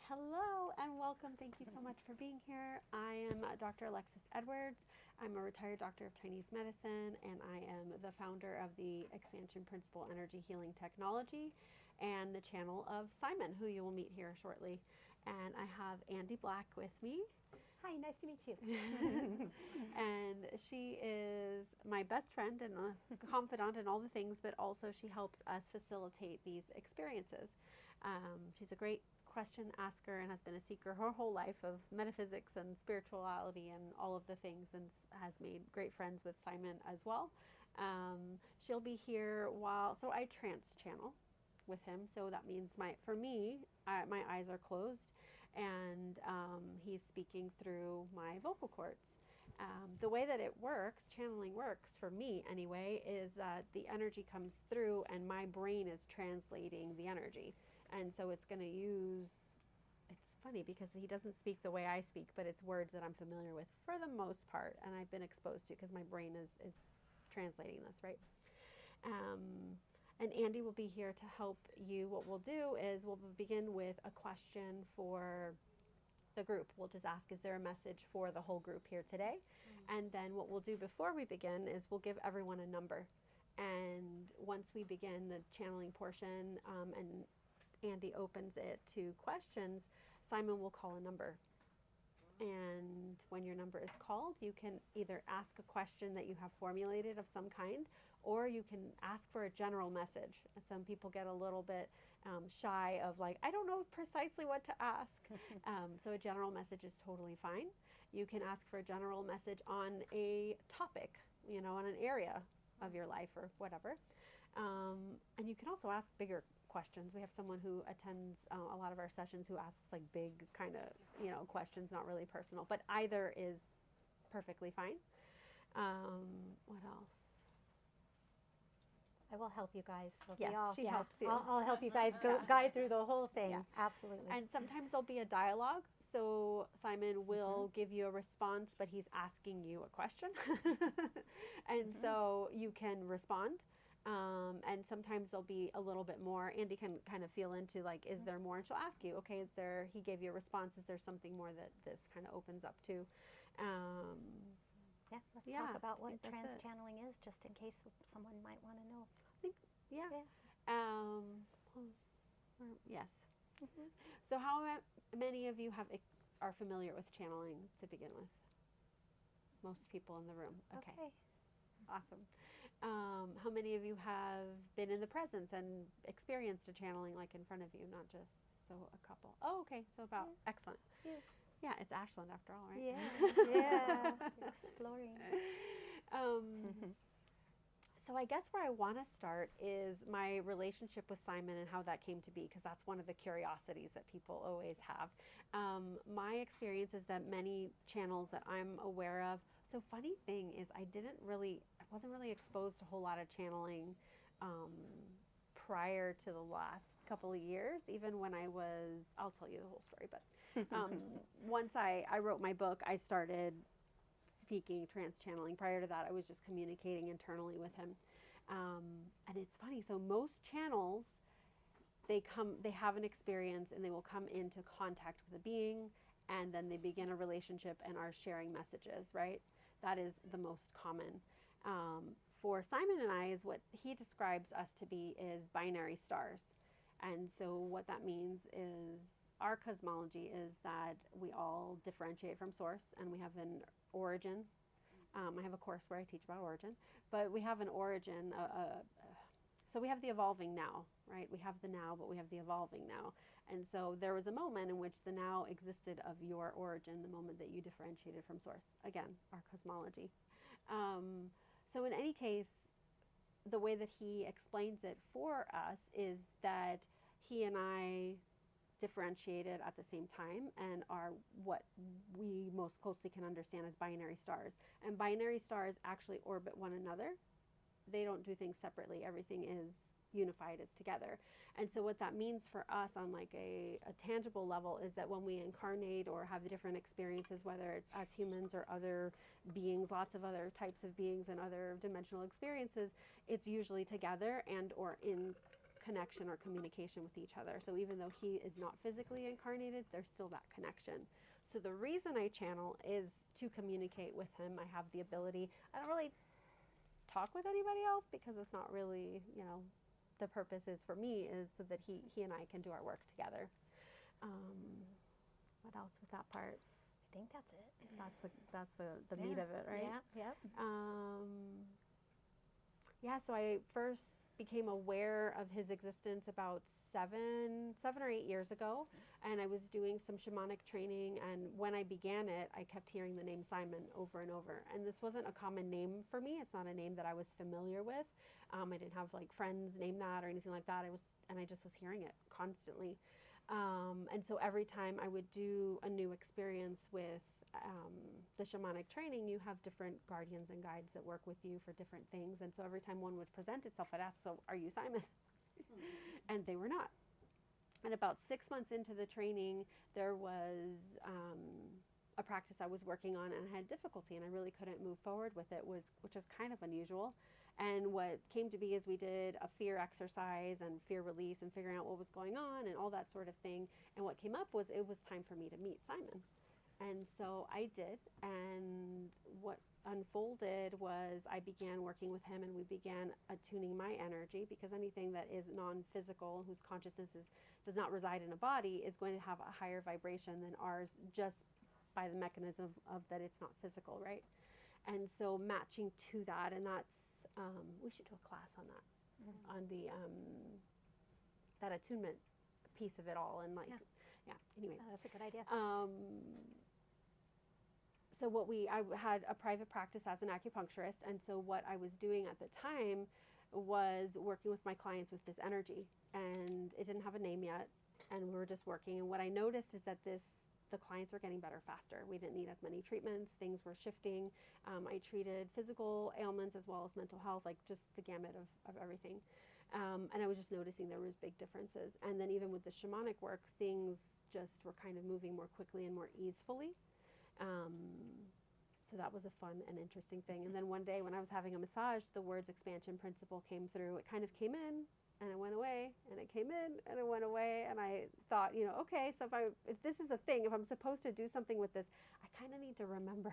Hello and welcome. Thank you so much for being here. I am Dr. Alexis Edwards. I'm a retired doctor of Chinese medicine, and I am the founder of the Expansion Principle Energy Healing Technology and the channel of Simon, who you will meet here shortly. And I have Andy Black with me. Hi, nice to meet you. And she is my best friend and a confidant in all the things, but also she helps us facilitate these experiences. She's a great question asker and has been a seeker her whole life of metaphysics and spirituality and all of the things, and has made great friends with Simon as well. She'll be here so I trance channel with him. So that means my eyes are closed and he's speaking through my vocal cords. The way that it works, channeling works for me anyway, is that the energy comes through and my brain is translating the energy. And so it's going to it's funny because he doesn't speak the way I speak, but it's words that I'm familiar with for the most part, and I've been exposed to because my brain is translating this, right? And Andy will be here to help you. What we'll do is we'll begin with a question for the group. We'll just ask, is there a message for the whole group here today? And then what we'll do before we begin is we'll give everyone a number. And once we begin the channeling portion and Andy opens it to questions, Simon will call a number. And when your number is called, you can either ask a question that you have formulated of some kind, or you can ask for a general message. Some people get a little bit shy of like, I don't know precisely what to ask. So a general message is totally fine. You can ask for a general message on a topic, on an area of your life or whatever. And you can also ask bigger questions. We have someone who attends a lot of our sessions who asks like big kind of, questions, not really personal, but either is perfectly fine. What else? I will help you guys. Yes, she helps you. I'll help you guys guide through the whole thing. Yeah. Absolutely. And sometimes there'll be a dialogue. So Simon will give you a response, but he's asking you a question. And so you can respond. And sometimes there'll be a little bit more. Andy can kind of feel into like, is there more? And she'll ask you, okay, he gave you a response. Is there something more that this kind of opens up to? Let's talk about what trance channeling is, just in case someone might want to know. I think, yes. So how many of you are familiar with channeling to begin with? Most people in the room. Okay. Awesome. How many of you have been in the presence and experienced a channeling like in front of you, not just a couple? Oh, okay. So excellent. Yeah, it's Ashland after all, right? Yeah, exploring. So I guess where I want to start is my relationship with Simon and how that came to be, because that's one of the curiosities that people always have. My experience is that many channels that I'm aware of, so funny thing is I wasn't really exposed to a whole lot of channeling prior to the last couple of years, even when I'll tell you the whole story, but once I wrote my book, I started speaking trance channeling. Prior to that, I was just communicating internally with him. And it's funny, so most channels, they have an experience and they will come into contact with a being, and then they begin a relationship and are sharing messages, right? That is the most common. For Simon and I, is what he describes us to be is binary stars. And so what that means is our cosmology is that we all differentiate from source, and we have an origin. I have a course where I teach about origin, but we have an origin. So we have the evolving now, right? We have the now, but we have the evolving now. And so there was a moment in which the now existed of your origin, the moment that you differentiated from source. Again, our cosmology. So in any case, the way that he explains it for us is that he and I differentiated at the same time and are what we most closely can understand as binary stars. And binary stars actually orbit one another. They don't do things separately. Everything is unified, is together. And so what that means for us on like a tangible level is that when we incarnate or have the different experiences, whether it's as humans or other beings, lots of other types of beings and other dimensional experiences, it's usually together and or in connection or communication with each other. So even though he is not physically incarnated, there's still that connection. So the reason I channel is to communicate with him. I have the ability. I don't really talk with anybody else because it's not really, the purpose is for me is so that he and I can do our work together. What else with that part? I think that's it. That's the meat of it, right? Yeah. So I first became aware of his existence about 7 or 8 years ago, and I was doing some shamanic training, and when I began it, I kept hearing the name Simon over and over, and this wasn't a common name for me. It's not a name that I was familiar with. I didn't have like friends name that or anything like that. I just was hearing it constantly, and so every time I would do a new experience with the shamanic training, you have different guardians and guides that work with you for different things. And so every time one would present itself, I'd ask, so are you Simon? And they were not. And about 6 months into the training, there was a practice I was working on, and I had difficulty, and I really couldn't move forward with it, which is kind of unusual. And what came to be is we did a fear exercise and fear release and figuring out what was going on and all that sort of thing. And what came up was it was time for me to meet Simon. And so I did, and what unfolded was I began working with him, and we began attuning my energy, because anything that is non-physical, whose consciousness does not reside in a body, is going to have a higher vibration than ours, just by the mechanism of that it's not physical, right? And so matching to that, and that's, we should do a class on that, on the, that attunement piece of it all, and anyway. That's a good idea. So I had a private practice as an acupuncturist, and so what I was doing at the time was working with my clients with this energy, and it didn't have a name yet, and we were just working. And what I noticed is that the clients were getting better faster. We didn't need as many treatments. Things were shifting. I treated physical ailments as well as mental health, like just the gamut of everything. And I was just noticing there was big differences. And then even with the shamanic work, things just were kind of moving more quickly and more easily. So that was a fun and interesting thing. And then one day when I was having a massage, the words expansion principle came through. It kind of came in and it went away, and it came in and it went away. And I thought, okay, so if this is a thing, if I'm supposed to do something with this, I kind of need to remember.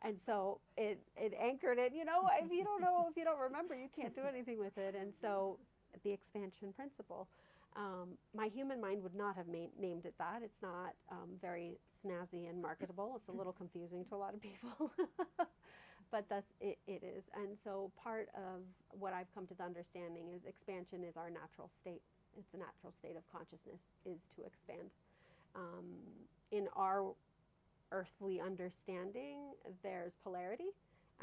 And so it anchored it, if you don't remember, you can't do anything with it. And so the expansion principle. My human mind would not have named it that. It's not very snazzy and marketable. It's a little confusing to a lot of people, but it is. And so part of what I've come to the understanding is expansion is our natural state. It's a natural state of consciousness, is to expand. In our earthly understanding, there's polarity,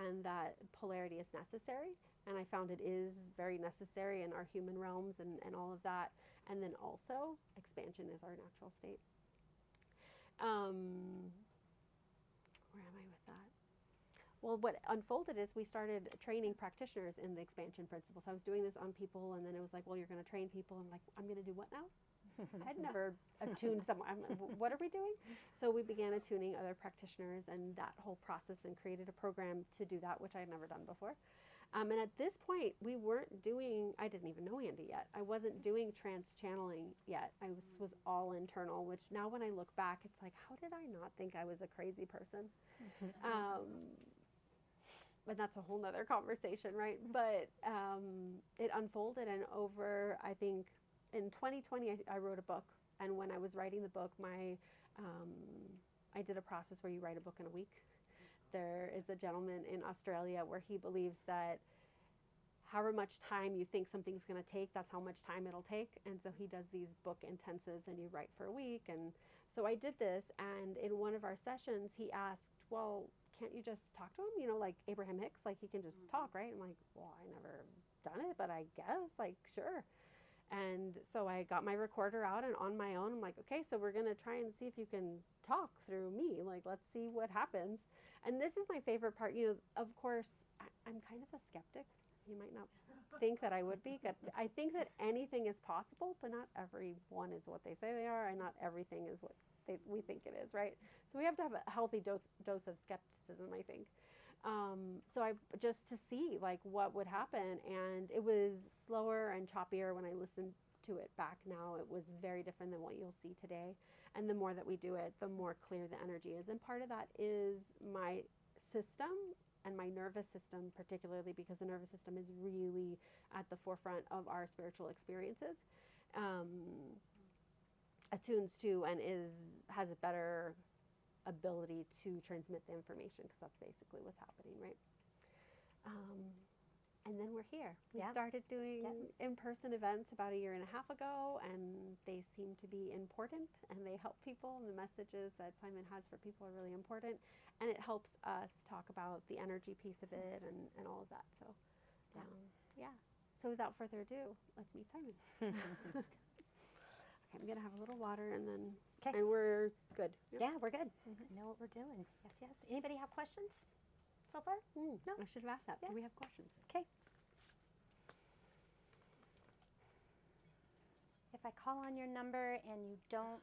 and that polarity is necessary. And I found it is very necessary in our human realms and all of that. And then also, expansion is our natural state. Where am I with that? Well, what unfolded is we started training practitioners in the expansion principles. I was doing this on people, and then it was like, well, you're going to train people. I'm like, I'm going to do what now? I'd never attuned someone. What are we doing? So we began attuning other practitioners and that whole process, and created a program to do that, which I had never done before. And at this point, we weren't doing, I didn't even know Andy yet. I wasn't doing trance channeling yet. I was all internal, which now when I look back, it's like, how did I not think I was a crazy person? But that's a whole nother conversation, right? But it unfolded, and over, I think, in 2020, I wrote a book. And when I was writing the book, I did a process where you write a book in a week. There is a gentleman in Australia where he believes that however much time you think something's going to take, that's how much time it'll take. And so he does these book intensives, and you write for a week. And so I did this, and in one of our sessions, he asked, well, can't you just talk to him? Like Abraham Hicks, like he can just talk, right? I'm like, well, I never done it, but I guess, like, sure. And so I got my recorder out, and on my own, I'm like, okay, so we're going to try and see if you can talk through me. Like, let's see what happens. And this is my favorite part. Of course, I'm kind of a skeptic. You might not think that I would be. But I think that anything is possible, but not everyone is what they say they are, and not everything is what we think it is, right? So we have to have a healthy dose of skepticism, I think. So I just to see like what would happen, and it was slower and choppier when I listened to it back now. It was very different than what you'll see today. And the more that we do it, the more clear the energy is. And part of that is my system and my nervous system, particularly because the nervous system is really at the forefront of our spiritual experiences, attunes to and has a better ability to transmit the information, because that's basically what's happening, right? And then we're here. We started doing in-person events about 1.5 years ago, and they seem to be important, and they help people, and the messages that Simon has for people are really important, and it helps us talk about the energy piece of it and all of that. So, So without further ado, let's meet Simon. Okay, I'm going to have a little water, and then and we're good. Yep. Yeah, we're good. I know what we're doing. Yes, yes. Anybody have questions so far? No? I should have asked that. Yeah. Do we have questions? Okay. If I call on your number and you don't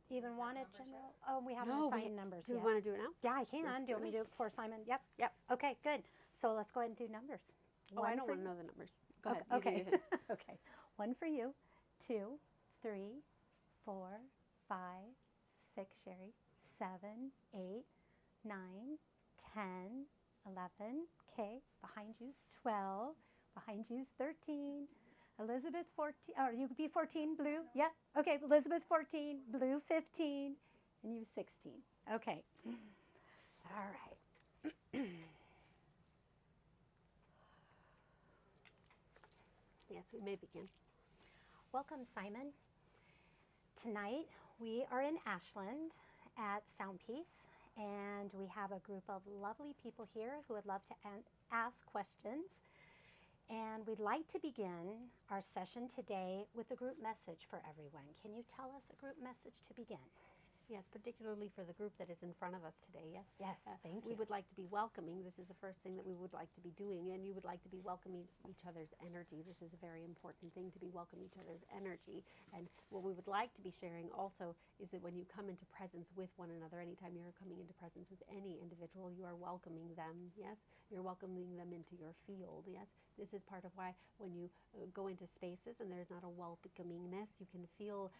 even want it, General? Oh, we haven't assigned numbers yet. Do we want to do it now? Yeah, I can. Do you want me to do it before Simon? Yep, yep. Okay, good. So let's go ahead and do numbers. I don't want to know the numbers. Go ahead. Okay. Okay. 1 for you, 2, 3, 4, 5, 6, Sherry, 7, 8, 9, 10, 11. Okay. Behind you's 12. Behind you's 13. Elizabeth 14. Or you could be 14, blue. Yep. Okay. Elizabeth 14, blue 15, and you 16. Okay. All right. Yes, we may begin. Welcome, Simon. Tonight we are in Ashland at Soundpeace, and we have a group of lovely people here who would love to ask questions. And we'd like to begin our session today with a group message for everyone. Can you tell us a group message to begin? Yes, particularly for the group that is in front of us today. Yes, yes, thank We you. would like to be welcoming. This is the first thing that we would like to be doing, and you would like to be welcoming each other's energy. This is a very important thing, to be welcoming each other's energy. And what we would like to be sharing also is that when you come into presence with one another, anytime you're coming into presence with any individual, you are welcoming them. Yes, you're welcoming them into your field. Yes, this is part of why when you go into spaces and there's not a welcomingness, you can feel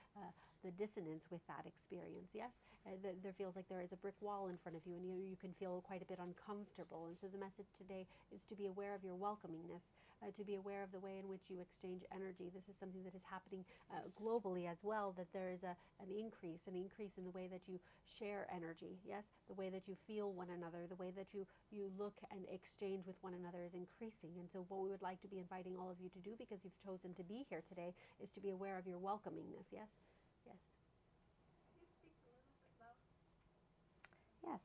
the dissonance with that experience. Yes, there feels like there is a brick wall in front of you, and you can feel quite a bit uncomfortable. And so the message today is to be aware of your welcomingness, to be aware of the way in which you exchange energy. This is something that is happening globally as well, that there is an increase in the way that you share energy. Yes, the way that you feel one another, the way that you look and exchange with one another is increasing. And so what we would like to be inviting all of you to do, because you've chosen to be here today, is to be aware of your welcomingness. Yes. Yes. Yes.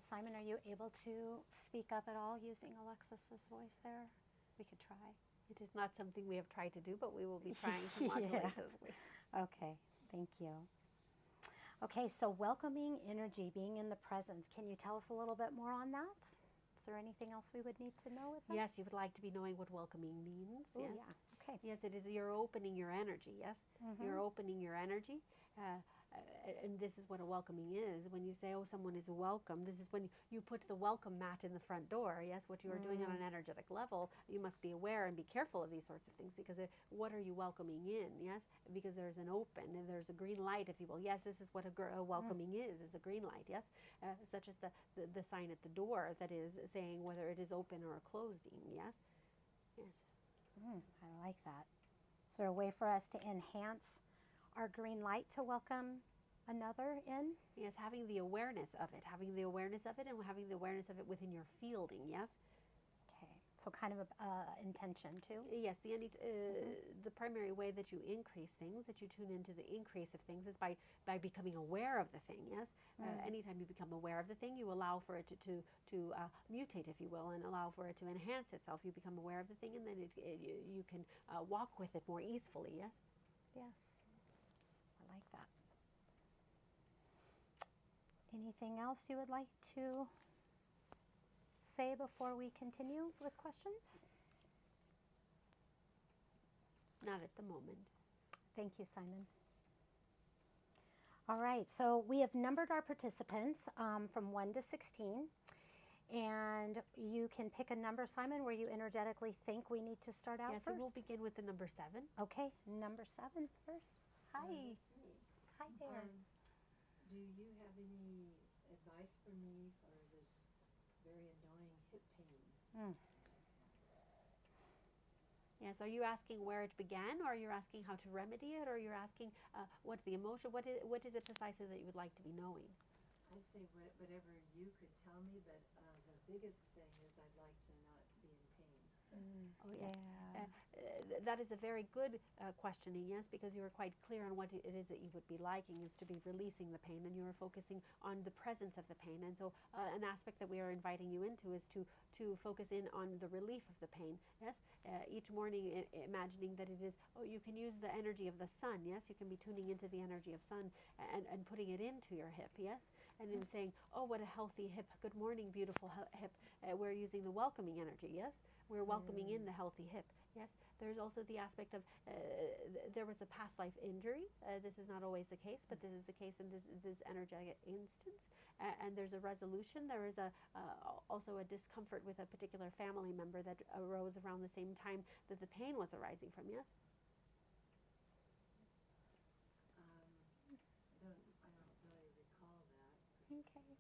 Simon, are you able to speak up at all using Alexis's voice there? We could try. It is not something we have tried to do, but we will be trying to modulate the voice. Okay. Thank you. Okay, so welcoming energy, being in the presence. Can you tell us a little bit more on that? Is there anything else we would need to know with that? Yes, you would like to be knowing what welcoming means. Ooh, yes. Yeah. Okay. Yes, it is. You're opening your energy. Yes, you're opening your energy, and this is what a welcoming is. When you say, "Oh, someone is welcome," this is when you put the welcome mat in the front door. Yes, what you are doing on an energetic level. You must be aware and be careful of these sorts of things, because what are you welcoming in? Yes, because there's an open and there's a green light, if you will. Yes, this is what a welcoming is a green light. Yes, such as the sign at the door that is saying whether it is open or closing. Yes, yes. I like that. Is there a way for us to enhance our green light to welcome another in? Yes, having the awareness of it, and having the awareness of it within your fielding. Yes. Okay, so kind of intention too. Yes, the primary way that you increase things, that you tune into the increase of things, is by becoming aware of the thing. Yes, anytime you become aware of the thing, you allow for it to mutate, if you will, and allow for it to enhance itself. You become aware of the thing, and then you can walk with it more easily. Yes. Yes, I like that. Anything else you would like to say before we continue with questions? Not at the moment. Thank you, Simon. All right, so we have numbered our participants from 1 to 16, And you can pick a number, Simon, where you energetically think we need to start out Yes, first. so we'll begin with the number 7. Okay, number 7 first. Hi. That's me. Hi there. Do you have any advice for me for this very annoying hip pain? Yes, are you asking where it began, or are you asking how to remedy it, or you're asking what's the emotion? What is it precisely that you would like to be knowing? I say whatever you could tell me, but the biggest thing is I'd like to not be in pain. Oh, yes. Yeah. That is a very good questioning, yes, because you are quite clear on what it is that you would be liking is to be releasing the pain, and you are focusing on the presence of the pain. And so an aspect that we are inviting you into is to focus in on the relief of the pain, yes? Each morning imagining that it is, you can use the energy of the sun, yes? You can be tuning into the energy of sun and putting it into your hip, yes? And in saying, oh, what a healthy hip, good morning, beautiful hip. We're using the welcoming energy, yes? We're welcoming in the healthy hip, yes? There's also the aspect of there was a past life injury. This is not always the case, but this is the case in this energetic instance. And there's a resolution. There is also a discomfort with a particular family member that arose around the same time that the pain was arising from, yes? I don't really recall that. Okay.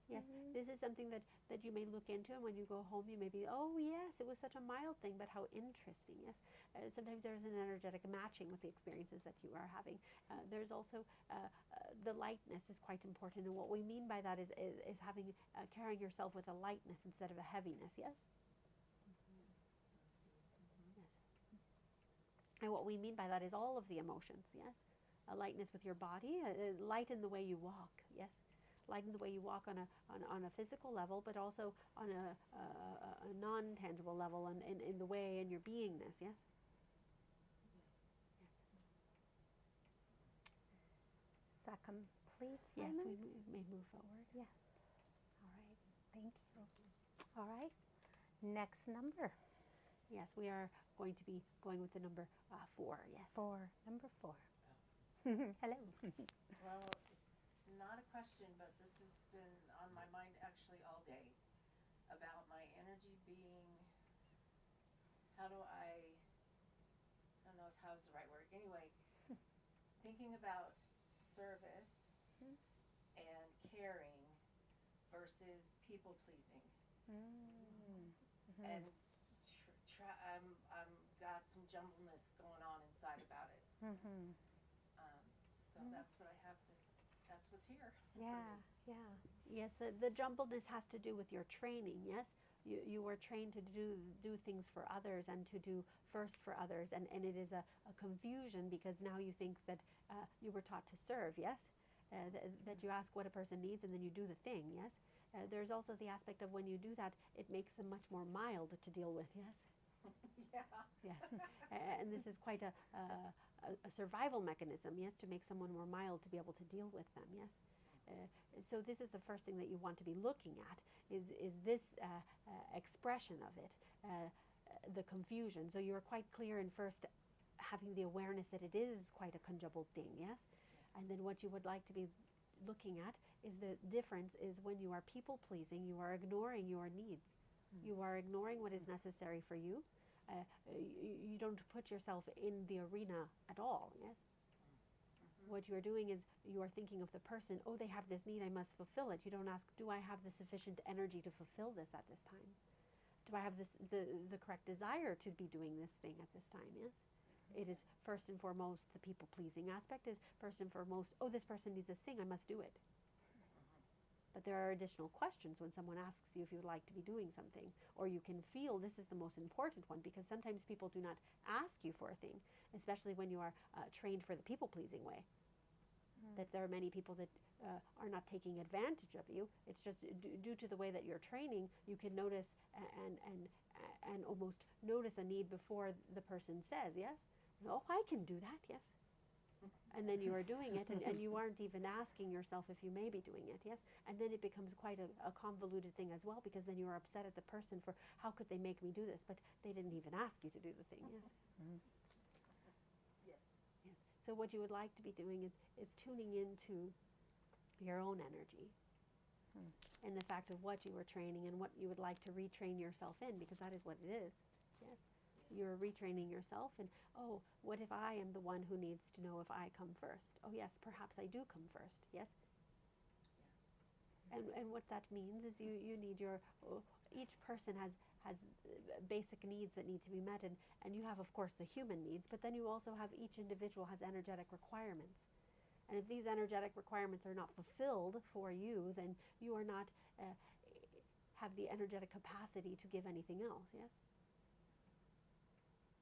Yes, this is something that you may look into, and when you go home, you may be, oh yes, it was such a mild thing, but how interesting, yes. Sometimes there's an energetic matching with the experiences that you are having. There's also the lightness is quite important, and what we mean by that is having carrying yourself with a lightness instead of a heaviness, yes. Yes. And what we mean by that is all of the emotions, yes. A lightness with your body, light in the way you walk, yes. Light in the way you walk on a physical level, but also on a non-tangible level, and in the way in your beingness, yes? Yes. Is that complete, Yes, Simon? we may move forward. Yes. All right. Thank you. All right. Next number. Yes, we are going to be going with the number 4, yes. 4. Number 4. Hello. Well, it's not a question, but this has been on my mind actually all day about my energy being, how do I don't know if how's the right word. Anyway, thinking about service and caring versus people pleasing. And I'm got some jumbleness going on inside about it. So that's what I have to, that's what's here. Yeah, yeah. Yes, the jumbledness has to do with your training, yes? You were trained to do things for others and to do first for others, and it is a confusion because now you think that you were taught to serve, yes? That you ask what a person needs and then you do the thing, yes? There's also the aspect of when you do that, it makes them much more mild to deal with, yes? Yeah. Yes, and this is quite a survival mechanism, yes, to make someone more mild to be able to deal with them, yes. So this is the first thing that you want to be looking at is this expression of it, the confusion. So you're quite clear in first having the awareness that it is quite a conjumbled thing, yes. And then what you would like to be looking at is the difference is when you are people pleasing, you are ignoring your needs. You are ignoring what is necessary for you. You don't put yourself in the arena at all, yes? What you are doing is you are thinking of the person, oh, they have this need, I must fulfill it. You don't ask, do I have the sufficient energy to fulfill this at this time? Do I have the correct desire to be doing this thing at this time, yes? It is first and foremost, the people-pleasing aspect is first and foremost, oh, this person needs this thing, I must do it. But there are additional questions when someone asks you if you would like to be doing something, or you can feel this is the most important one, because sometimes people do not ask you for a thing, especially when you are trained for the people-pleasing way. That there are many people that are not taking advantage of you. It's just due to the way that you're training, you can notice and almost notice a need before the person says, yes? Oh, I can do that, yes. And then you are doing it, and you aren't even asking yourself if you may be doing it, yes? And then it becomes quite a convoluted thing as well, because then you are upset at the person for, how could they make me do this? But they didn't even ask you to do the thing, yes? Yes. Yes. So what you would like to be doing is tuning into your own energy. in the fact of what you were training and what you would like to retrain yourself in, because that is what it is. Yes. You're retraining yourself, and oh, what if I am the one who needs to know if I come first? Oh yes, perhaps I do come first. Yes. And what that means is you need your, each person has basic needs that need to be met, and you have, of course, the human needs, but then you also have, each individual has energetic requirements. And if these energetic requirements are not fulfilled for you, then you are not, have the energetic capacity to give anything else, yes?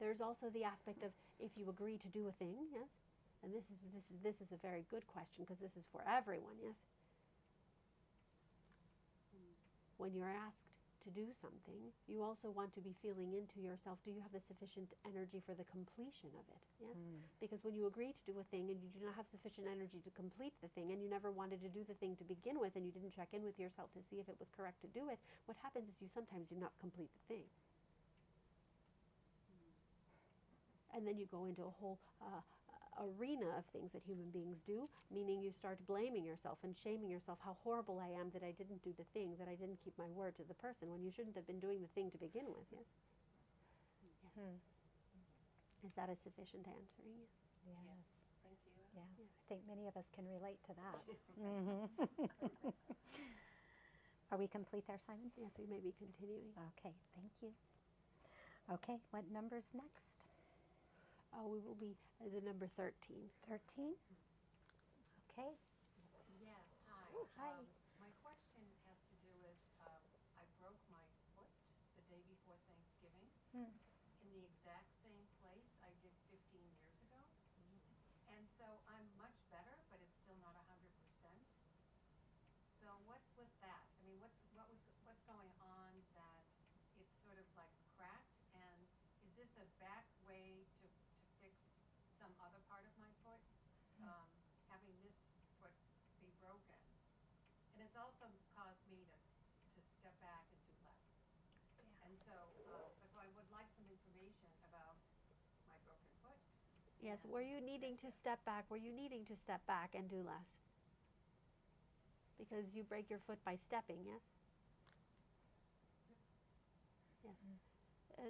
There's also the aspect of, if you agree to do a thing, yes? And this is a very good question, because this is for everyone, yes? When you're asked to do something, you also want to be feeling into yourself, do you have the sufficient energy for the completion of it? Yes? Because when you agree to do a thing and you do not have sufficient energy to complete the thing, and you never wanted to do the thing to begin with, and you didn't check in with yourself to see if it was correct to do it, what happens is you sometimes do not complete the thing. And then you go into a whole arena of things that human beings do, meaning you start blaming yourself and shaming yourself, how horrible I am that I didn't do the thing, that I didn't keep my word to the person, when you shouldn't have been doing the thing to begin with, yes? Yes. Is that a sufficient answer? Yes. Yes. Thank you. Yeah. Yes. I think many of us can relate to that. Are we complete there, Simon? Yes, we may be continuing. Okay, thank you. Okay, what number's next? We will be the number 13. 13? Okay. Yes, hi. Hi. My question has to do with, I broke my foot the day before Thanksgiving in the exact same place I did 15 years ago. And so I'm much better, but it's still not 100%. So what's with that? I mean, what's going on that it's sort of like cracked? And is this a back way to fix some other part of my foot? Having this foot be broken. And it's also caused me to step back and do less. And so I would like some information about my broken foot. Yes, were you needing to step back? Were you needing to step back and do less? Because you break your foot by stepping, yes? Yes.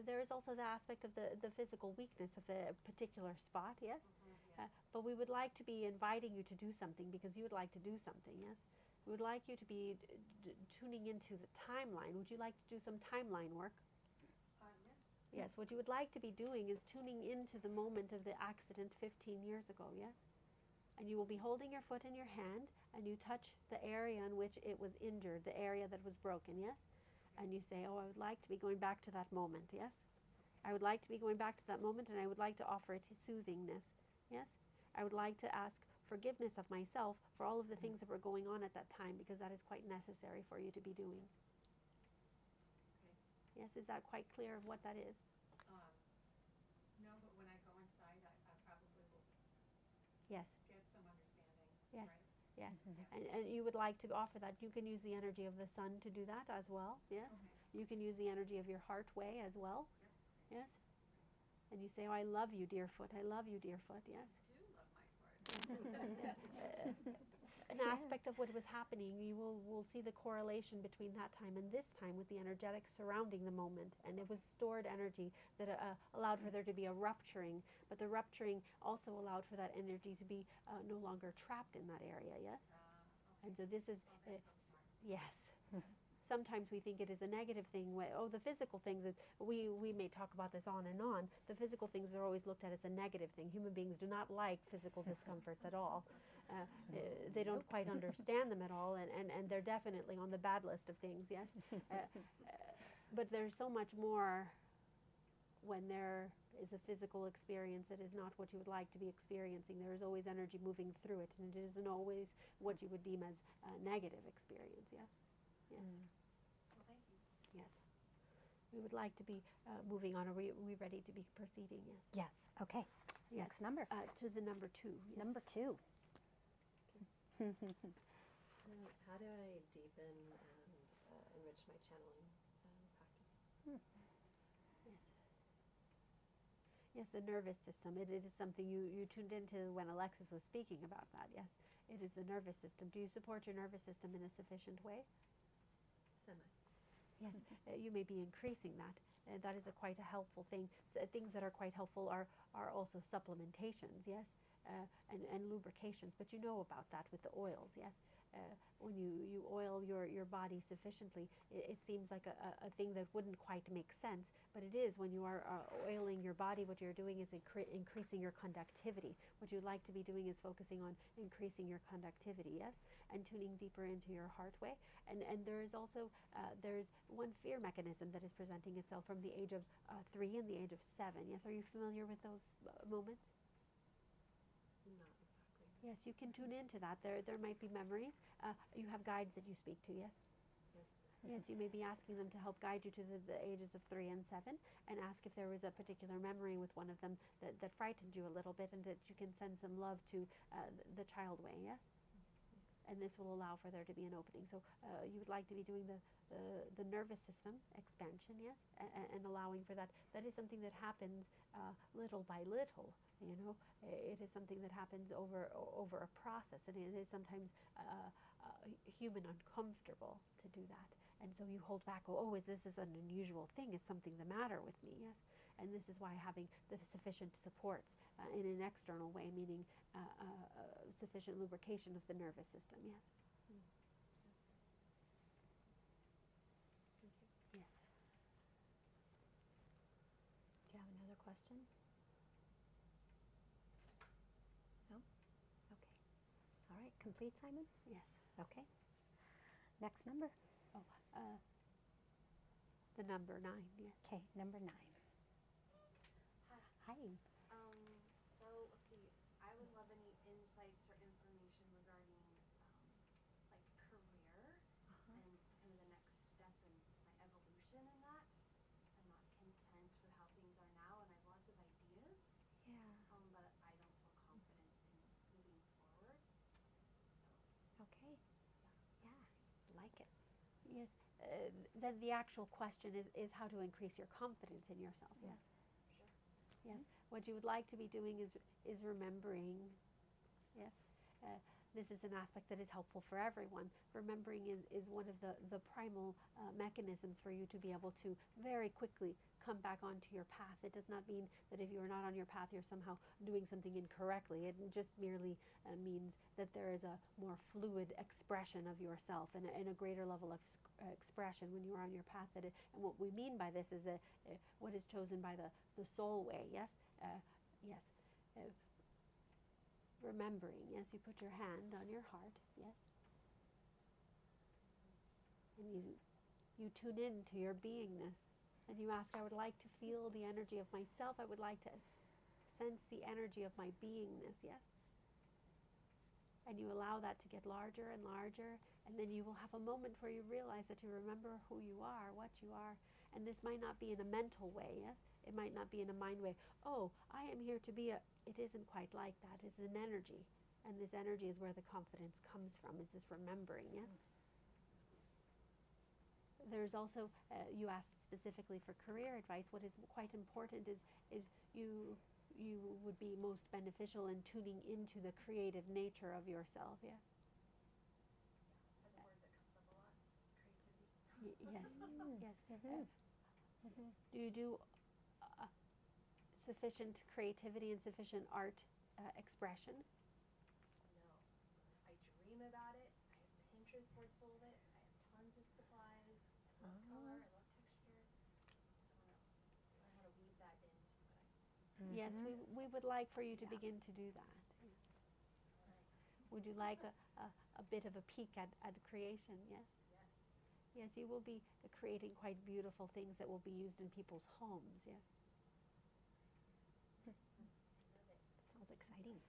There is also the aspect of the physical weakness of the particular spot, yes? Yes. But we would like to be inviting you to do something because you would like to do something, yes? We would like you to be tuning into the timeline. Would you like to do some timeline work? Yeah. Yes, what you would like to be doing is tuning into the moment of the accident 15 years ago, yes? And you will be holding your foot in your hand, and you touch the area in which it was injured, the area that was broken, yes? And you say, oh, I would like to be going back to that moment, yes? I would like to be going back to that moment, and I would like to offer it soothingness, yes? I would like to ask forgiveness of myself for all of the things that were going on at that time, because that is quite necessary for you to be doing. Okay. Yes, is that quite clear of what that is? No, but when I go inside, I probably will Yes, get some understanding, Yes. right? yes. Yeah. And you would like to offer that. You can use the energy of the sun to do that as well, yes? Okay. You can use the energy of your heart way as well, yes? And you say, oh, I love you, dear foot. I love you, dear foot, yes? I do love my foot. An aspect of what was happening, you will see the correlation between that time and this time with the energetics surrounding the moment. And it was stored energy that allowed for there to be a rupturing, but the rupturing also allowed for that energy to be no longer trapped in that area, yes? Okay. And so this is, Oh, that's so smart. yes. Sometimes we think it is a negative thing. Oh, the physical things, we may talk about this on and on. The physical things are always looked at as a negative thing. Human beings do not like physical discomforts at all. They don't quite understand them at all, and they're definitely on the bad list of things, yes? But there's so much more when there is a physical experience that is not what you would like to be experiencing. There is always energy moving through it, and it isn't always what you would deem as a negative experience, yes? Yes. Well, thank you. Yes. We would like to be moving on. Are we ready to be proceeding? Yes. Yes, okay. Yes. Next number. To the number 2. Yes. Number 2. How do I deepen and enrich my channeling practice? Yes. Yes, the nervous system. It is something you tuned into when Alexis was speaking about that, yes. it is the nervous system. Do you support your nervous system in a sufficient way? Semi. Yes, you may be increasing that. That is quite a helpful thing. So, things that are quite helpful are also supplementations, yes, and lubrications. But you know about that with the oils, yes. When you oil your body sufficiently, it seems like a thing that wouldn't quite make sense, but it is. When you are oiling your body, what you're doing is increasing your conductivity. What you'd like to be doing is focusing on increasing your conductivity, yes, and tuning deeper into your heart way. And there is also, there's one fear mechanism that is presenting itself from the age of 3 and the age of 7, yes. Are you familiar with those moments? Not exactly. Yes, you can tune into that. There might be memories. You have guides that you speak to, yes? Yes. Yes, you may be asking them to help guide you to the ages of 3 and 7, and ask if there was a particular memory with one of them that frightened you a little bit, and that you can send some love to the child way, yes? And this will allow for there to be an opening. So you would like to be doing the nervous system expansion, yes, and allowing for that. That is something that happens little by little. You know, it is something that happens over a process, and it is sometimes human uncomfortable to do that. And so you hold back. Oh, this is an unusual thing? Is something the matter with me? Yes. And this is why having the sufficient supports in an external way, meaning sufficient lubrication of the nervous system, yes? Yes. Thank you. Yes. Do you have another question? No? Okay. All right, complete, Simon? Yes. Okay. Next number. Oh, the number 9, yes. Okay, number 9. Hi. Hi. So let's see. I would love any insights or information regarding like career Uh-huh. and kind of the next step in my evolution in that. I'm not content with how things are now, and I have lots of ideas, Yeah. but I don't feel confident in moving forward. So Okay. Yeah. Like it. Yes. Then the actual question is how to increase your confidence in yourself, yes? sure. Yes. What you would like to be doing is remembering, yes. This is an aspect that is helpful for everyone. Remembering is one of the primal mechanisms for you to be able to very quickly come back onto your path. It does not mean that if you are not on your path, you're somehow doing something incorrectly. It just merely means that there is a more fluid expression of yourself and a greater level of expression when you are on your path. And what we mean by this is what is chosen by the soul way, yes? Yes. Remembering, yes, you put your hand on your heart, yes, and you tune in to your beingness, and you ask, I would like to feel the energy of myself, I would like to sense the energy of my beingness, yes, and you allow that to get larger and larger, and then you will have a moment where you realize that you remember who you are, what you are, and this might not be in a mental way, yes, it might not be in a mind way, oh, I am here to be it isn't quite like that. It's an energy. And this energy is where the confidence comes from, is this remembering, yes? There's also, you asked specifically for career advice. What is quite important is you would be most beneficial in tuning into the creative nature of yourself, yes? And the word that comes up a lot, creativity. Yes, yes. Mm-hmm. Do you do sufficient creativity and sufficient art expression? No. I dream about it. I have Pinterest boards full of it. I have tons of supplies. I love color. I love texture. So I want to learn how to weave that into what I Yes, we would like for you to Yeah. begin to do that. Alright. Would you like a bit of a peek at creation? Yes? Yes. Yes, you will be creating quite beautiful things that will be used in people's homes, yes? Love it. Sounds exciting.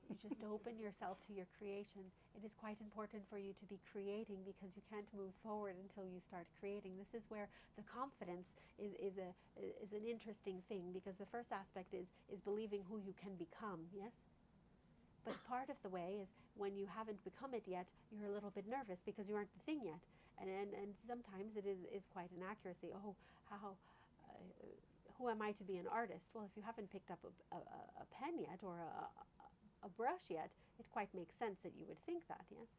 You just open yourself to your creation. It is quite important for you to be creating because you can't move forward until you start creating. This is where the confidence is an interesting thing, because the first aspect is believing who you can become, yes? But part of the way is when you haven't become it yet, you're a little bit nervous because you aren't the thing yet. And sometimes it is quite an accuracy. Oh, how... who am I to be an artist? Well, if you haven't picked up a pen yet or a brush yet, it quite makes sense that you would think that, yes?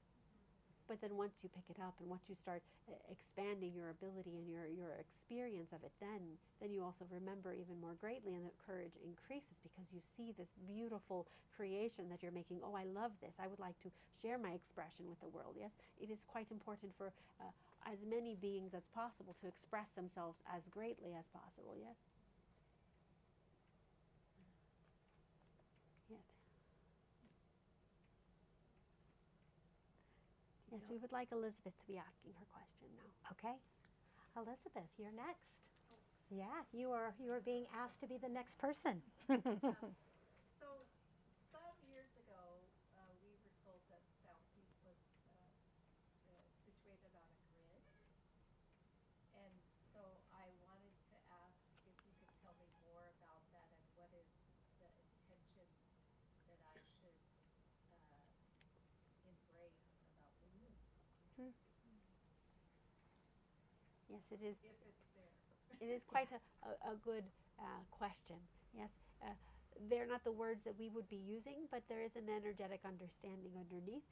But then once you pick it up and once you start expanding your ability and your experience of it, then you also remember even more greatly, and the courage increases because you see this beautiful creation that you're making. Oh, I love this. I would like to share my expression with the world, yes? It is quite important for as many beings as possible to express themselves as greatly as possible, yes? Yes. Yes, we would like Elizabeth to be asking her question now. Okay. Elizabeth, you're next. Yeah, you are being asked to be the next person. So, some years ago, we were told that Sound Peace was situated on a grid. And so I wanted to ask if you could tell me more about that and what is the intention that I should embrace about the grid. Yes, it is. If it's there. It is quite a good question. Yes, they're not the words that we would be using, but there is an energetic understanding underneath.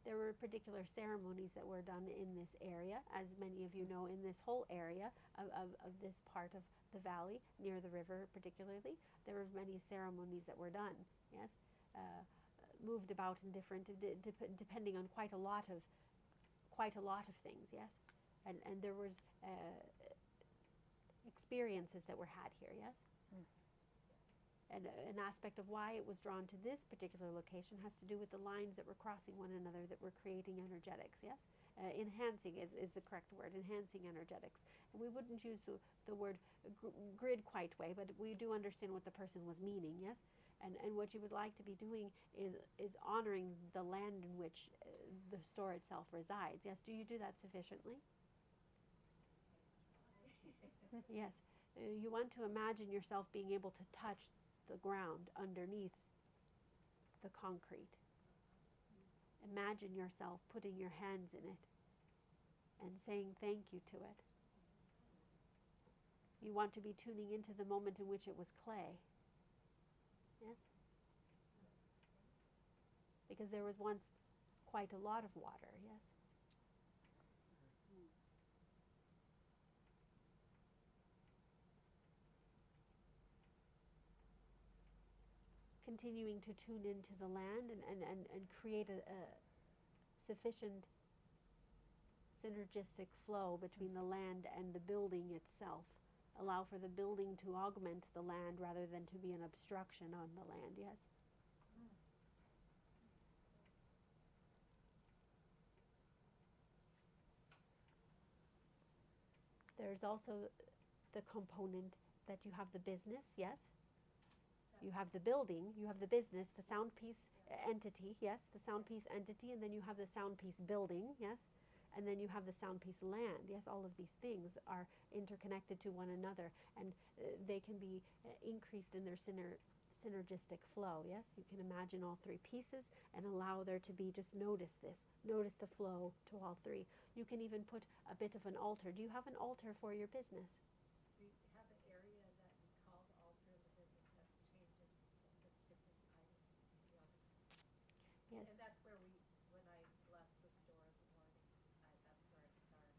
There were particular ceremonies that were done in this area, as many of you know, in this whole area of this part of the valley, near the river particularly. There were many ceremonies that were done, yes, moved about in different, depending on quite a lot of things, yes. And there was experiences that were had here, yes? And an aspect of why it was drawn to this particular location has to do with the lines that were crossing one another that were creating energetics, yes? Enhancing is the correct word, enhancing energetics. And we wouldn't use the word grid quite way, but we do understand what the person was meaning, yes? And what you would like to be doing is honoring the land in which the store itself resides, yes? Do you do that sufficiently? Yes. You want to imagine yourself being able to touch the ground underneath the concrete. Imagine yourself putting your hands in it and saying thank you to it. You want to be tuning into the moment in which it was clay. Yes? Because there was once quite a lot of water, yes? Continuing to tune into the land and create a sufficient synergistic flow between the land and the building itself. Allow for the building to augment the land rather than to be an obstruction on the land, yes? There's also the component that you have the business, yes? You have the building, you have the business, the sound piece entity, yes, the sound piece entity, and then you have the sound piece building, yes, and then you have the sound piece land, yes. All of these things are interconnected to one another, and they can be increased in their synergistic flow, yes. You can imagine all three pieces and allow there to be, just notice this, notice the flow to all three. You can even put a bit of an altar. Do you have an altar for your business? We have an area that we call the altar in the business that changes with different items. Yes. And that's where when I bless the store in the morning, that's where it starts in that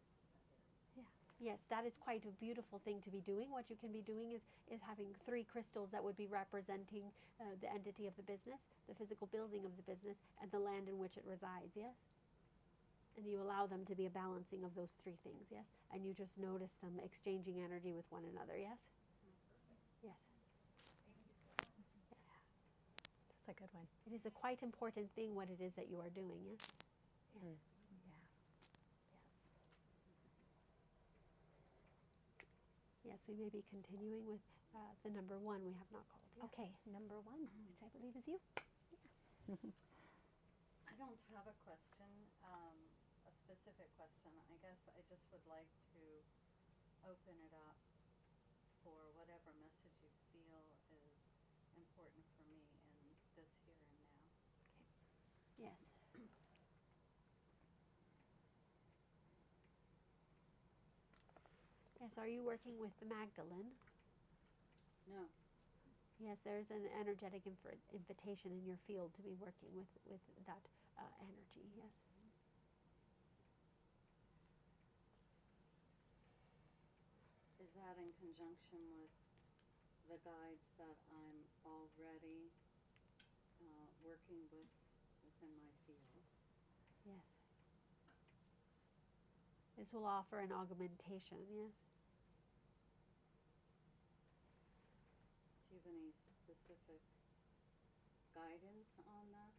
area. Yes, that is quite a beautiful thing to be doing. What you can be doing is having three crystals that would be representing the entity of the business, the physical building of the business, and the land in which it resides, yes? And you allow them to be a balancing of those three things, yes? And you just notice them exchanging energy with one another, yes? Yes. That's a good one. It is a quite important thing what it is that you are doing, yes? Yes. Yeah. Yes. Yes, we may be continuing with the number one we have not called yet. Okay, number one, which I believe is you. I don't have a question, a specific question. I guess I just would like to open it up for whatever message you feel is important for me in this here and now. Yes. Yes, are you working with the Magdalene? No. Yes, there's an energetic invitation in your field to be working with that energy, yes. Is that in conjunction with the guides that I'm already working with within my field? Yes. This will offer an augmentation, yes. Do you have any specific guidance on that?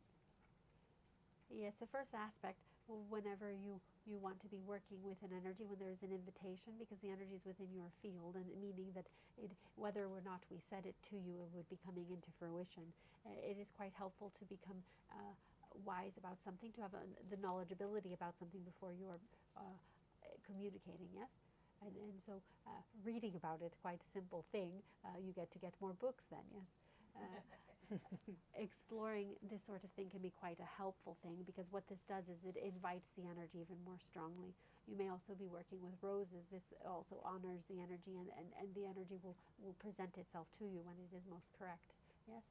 Yes, the first aspect, whenever you want to be working with an energy, when there's an invitation, because the energy is within your field, and meaning that whether or not we said it to you, it would be coming into fruition. It is quite helpful to become wise about something, to have the knowledgeability about something before you are communicating, yes? And so reading about it, quite a simple thing. You get to get more books then, yes? Exploring this sort of thing can be quite a helpful thing, because what this does is it invites the energy even more strongly. You may also be working with roses. This also honors the energy, and the energy will present itself to you when it is most correct. Yes?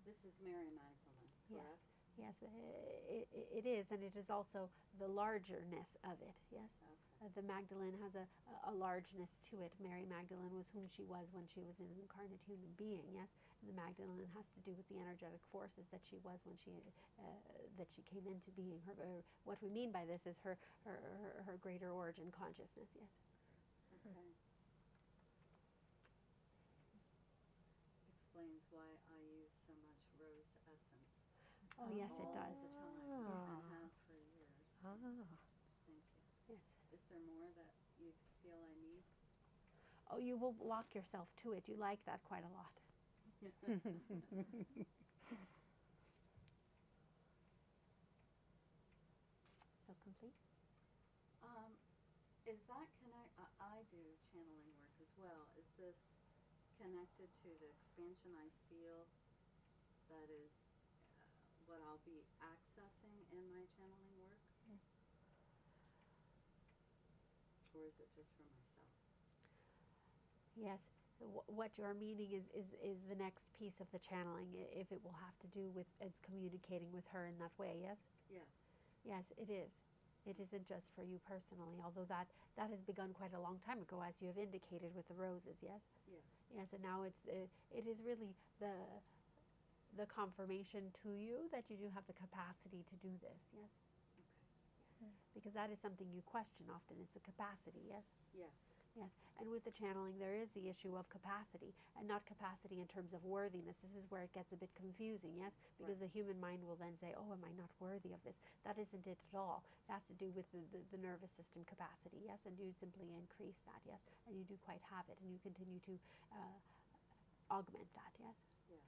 This is Mary Magdalene, correct? Yes, it is, and it is also the largerness of it, yes? Okay. The Magdalene has a largeness to it. Mary Magdalene was whom she was when she was an incarnate human being, yes? And the Magdalene has to do with the energetic forces that she was when she came into being. What we mean by this is her greater origin consciousness, yes? Okay. Explains why I use so much rose essence. Oh, yes, it all does. the time. Yes, and have for years. Ah. Thank you. Yes. Is there more that you feel I need? Oh, you will walk yourself to it. You like that quite a lot. So complete? Is that I do channeling work as well. Is this connected to the expansion I feel that is what I'll be accessing in my channeling work? Or is it just for myself? Yes. What you're meaning is the next piece of the channeling, if it will have to do with it's communicating with her in that way, yes? Yes. Yes, it is. It isn't just for you personally, although that has begun quite a long time ago, as you have indicated with the roses, yes? Yes. Yes, and now it is really the confirmation to you that you do have the capacity to do this, yes? Okay. Yes. Because that is something you question often, is the capacity, yes? Yes. Yes, and with the channeling, there is the issue of capacity, and not capacity in terms of worthiness. This is where it gets a bit confusing, yes? Because the human mind will then say, oh, am I not worthy of this? That isn't it at all. It has to do with the nervous system capacity, yes? And you simply increase that, yes? And you do quite have it, and you continue to augment that, yes? Yes.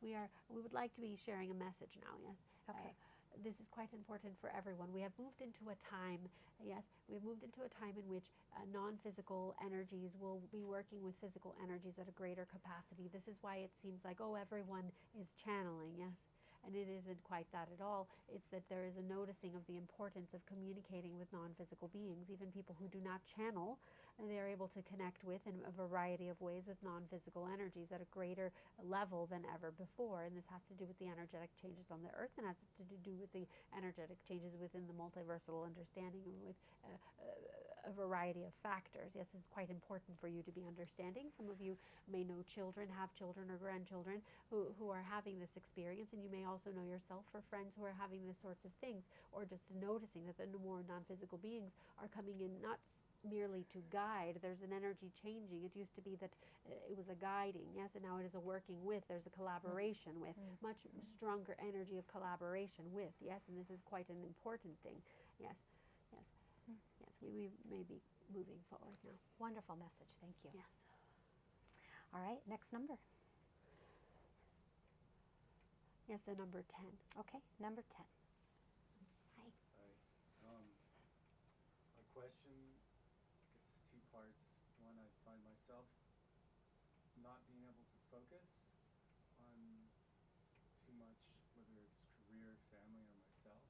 Yes. We would like to be sharing a message now, yes? Okay. This is quite important for everyone. We have moved into a time, yes, we've moved into a time in which non-physical energies will be working with physical energies at a greater capacity. This is why it seems like, oh, everyone is channeling, yes? And it isn't quite that at all. It's that there is a noticing of the importance of communicating with non-physical beings. Even people who do not channel, and they're able to connect with in a variety of ways with non-physical energies at a greater level than ever before. And this has to do with the energetic changes on the earth, and has to do with the energetic changes within the multiversal understanding, and with a variety of factors. Yes, it's quite important for you to be understanding. Some of you may know children, have children or grandchildren who are having this experience, and you may also know yourself for friends who are having this sorts of things, or just noticing that the more non-physical beings are coming in, not merely to guide. There's an energy changing. It used to be that it was a guiding, yes, and now it is a working with. There's a collaboration with, much stronger energy of collaboration with, yes, and this is quite an important thing, yes, yes, yes. We may be moving forward now. Wonderful message. Thank you. Yes. All right, next number. Yes, the number 10. Okay, number 10. Hi. Hi. A question, I guess it's two parts. One, I find myself not being able to focus on too much, whether it's career, family, or myself.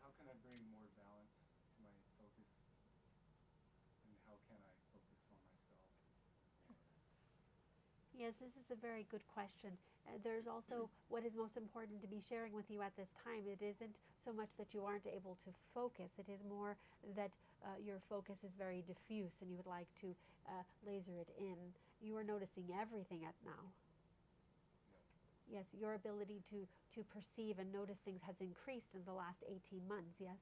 How can I bring more balance to my focus Yes, this is a very good question. There's also what is most important to be sharing with you at this time. It isn't so much that you aren't able to focus, it is more that your focus is very diffuse and you would like to laser it in. You are noticing everything at now. Yes, your ability to perceive and notice things has increased in the last 18 months, yes?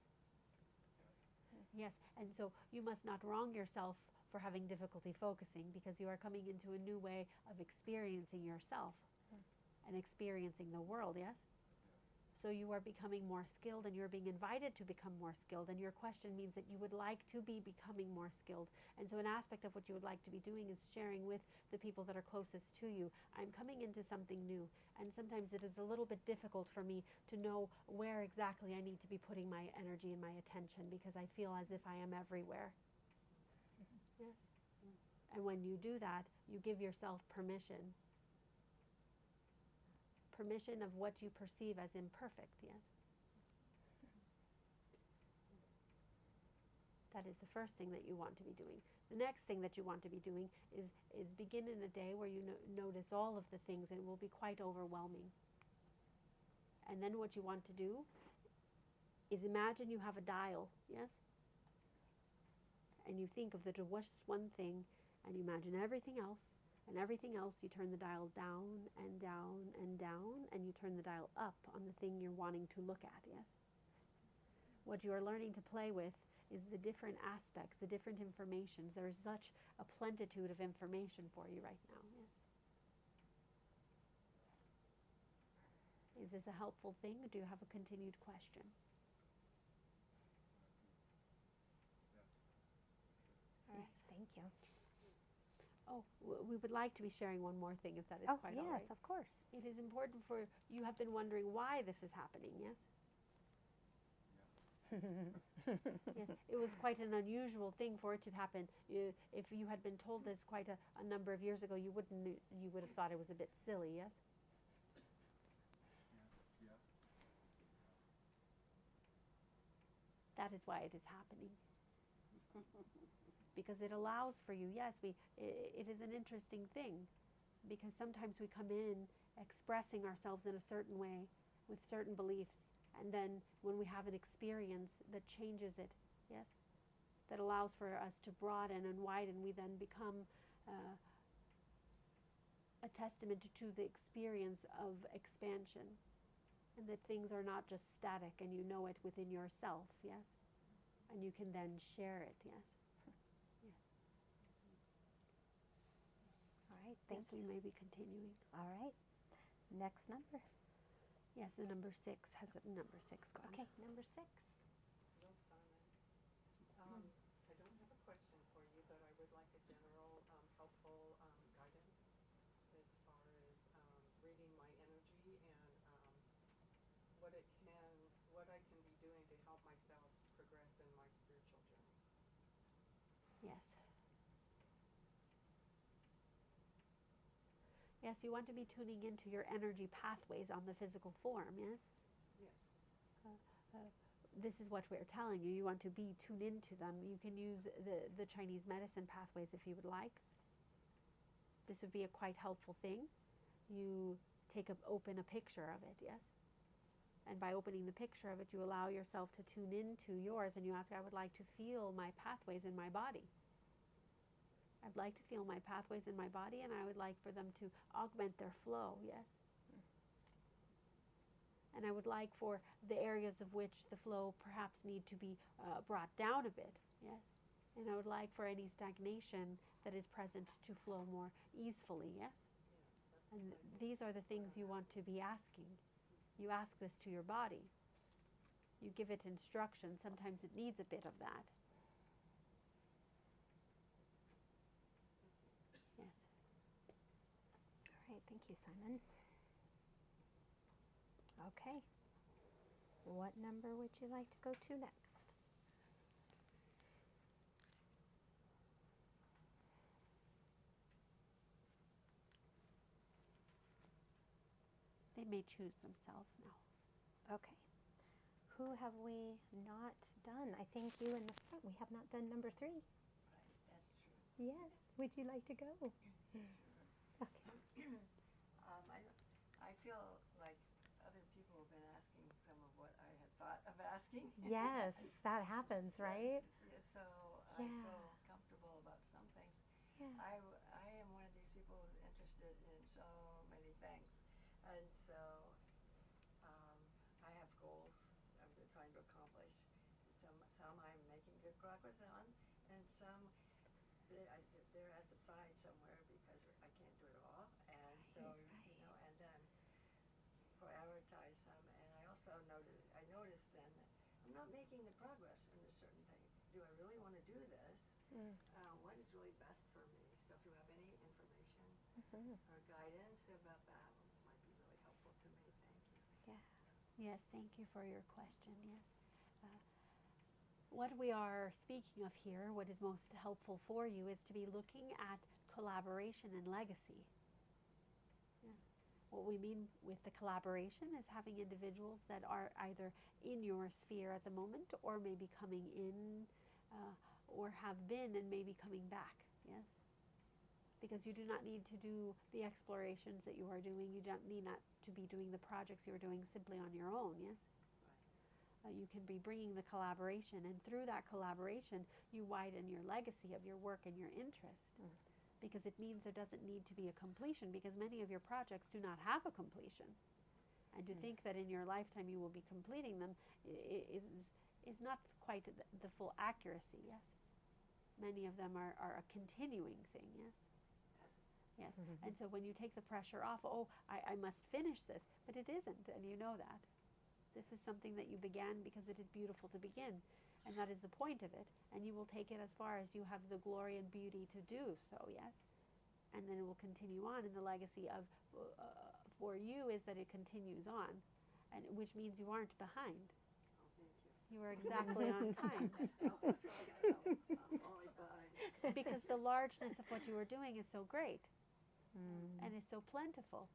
Yes, and so you must not wrong yourself for having difficulty focusing, because you are coming into a new way of experiencing yourself and experiencing the world, yes? So you are becoming more skilled, and you're being invited to become more skilled, and your question means that you would like to be becoming more skilled. And so an aspect of what you would like to be doing is sharing with the people that are closest to you. I'm coming into something new, and sometimes it is a little bit difficult for me to know where exactly I need to be putting my energy and my attention, because I feel as if I am everywhere. Yes? And when you do that, you give yourself permission. Permission of what you perceive as imperfect, yes? That is the first thing that you want to be doing. The next thing that you want to be doing is begin in a day where you notice all of the things, and it will be quite overwhelming. And then what you want to do is imagine you have a dial, yes? And you think of the just one thing, and you imagine everything else, and everything else, you turn the dial down and down and down, and you turn the dial up on the thing you're wanting to look at, yes? What you are learning to play with is the different aspects, the different informations. There is such a plenitude of information for you right now, yes? Is this a helpful thing, or do you have a continued question? All right, thank you. Oh, we would like to be sharing one more thing, if that is quite all right. Yes, of course. It is important for you have been wondering why this is happening, yes? Yes, it was quite an unusual thing for it to happen. If you had been told this quite a number of years ago, you would have thought it was a bit silly, yes? Yeah. That is why it is happening. Because it allows for you, yes, it is an interesting thing, because sometimes we come in expressing ourselves in a certain way with certain beliefs, and then when we have an experience that changes it, yes, that allows for us to broaden and widen, we then become a testament to the experience of expansion, and that things are not just static, and you know it within yourself, yes, and you can then share it, yes. All right, thank Yes, we may be continuing. All right, next number. Yes, the number 6 has a number 6 gone. Okay, number 6. Hello, Simon. I don't have a question for you, but I would like a general helpful guidance as far as reading my energy and what I can be doing to help myself progress in my spiritual journey. Yes. Yes, you want to be tuning into your energy pathways on the physical form, yes? Yes. This is what we're telling you. You want to be tuned into them. You can use the Chinese medicine pathways if you would like. This would be a quite helpful thing. You open a picture of it, yes? And by opening the picture of it, you allow yourself to tune into yours, and you ask, I would like to feel my pathways in my body. I'd like to feel my pathways in my body, and I would like for them to augment their flow, yes? And I would like for the areas of which the flow perhaps need to be brought down a bit, yes? And I would like for any stagnation that is present to flow more easily, yes? And these are the things you want to be asking. You ask this to your body. You give it instruction. Sometimes it needs a bit of that. Yes. All right, thank you, Simon. Okay. What number would you like to go to next? They may choose themselves now. Okay. Who have we not done? I think you in the front. We have not done number 3. Right, that's true. Yes. Would you like to go? Okay. feel like other people have been asking some of what I had thought of asking. Yes, that happens, right? Yeah, so I Yeah. feel comfortable about some things. Yeah. I am one of these people who's interested in so many things, and so I have goals I'm trying to accomplish. Some I'm making good progress on, and some they're at the side somewhere because I can't do it all, and so you know, and then prioritize some. And I also noticed then that I'm not making the progress in a certain thing. Do I really want to do this? What is really best for me? So if you have any information or guidance about that, might be really helpful to me. Thank you. Yeah. Yes, thank you for your question. Yes. What we are speaking of here, what is most helpful for you, is to be looking at collaboration and legacy. Yes. What we mean with the collaboration is having individuals that are either in your sphere at the moment or maybe coming in or have been and maybe coming back. Yes. Because you do not need to do the explorations that you are doing. You don't need not to be doing the projects you are doing simply on your own. Yes. You can be bringing the collaboration, and through that collaboration, you widen your legacy of your work and your interest. Because it means there doesn't need to be a completion, because many of your projects do not have a completion. And to think that in your lifetime you will be completing them is not quite the full accuracy, yes? Many of them are a continuing thing, yes? Yes. And so when you take the pressure off, I must finish this, but it isn't, and you know that. This is something that you began because it is beautiful to begin, and that is the point of it, and you will take it as far as you have the glory and beauty to do so, yes? And then it will continue on, and the legacy of for you is that it continues on, and which means you aren't behind. Oh, thank you. You are exactly on time. I always feel like I'm always behind. Because the largeness of what you are doing is so great, and is so plentiful,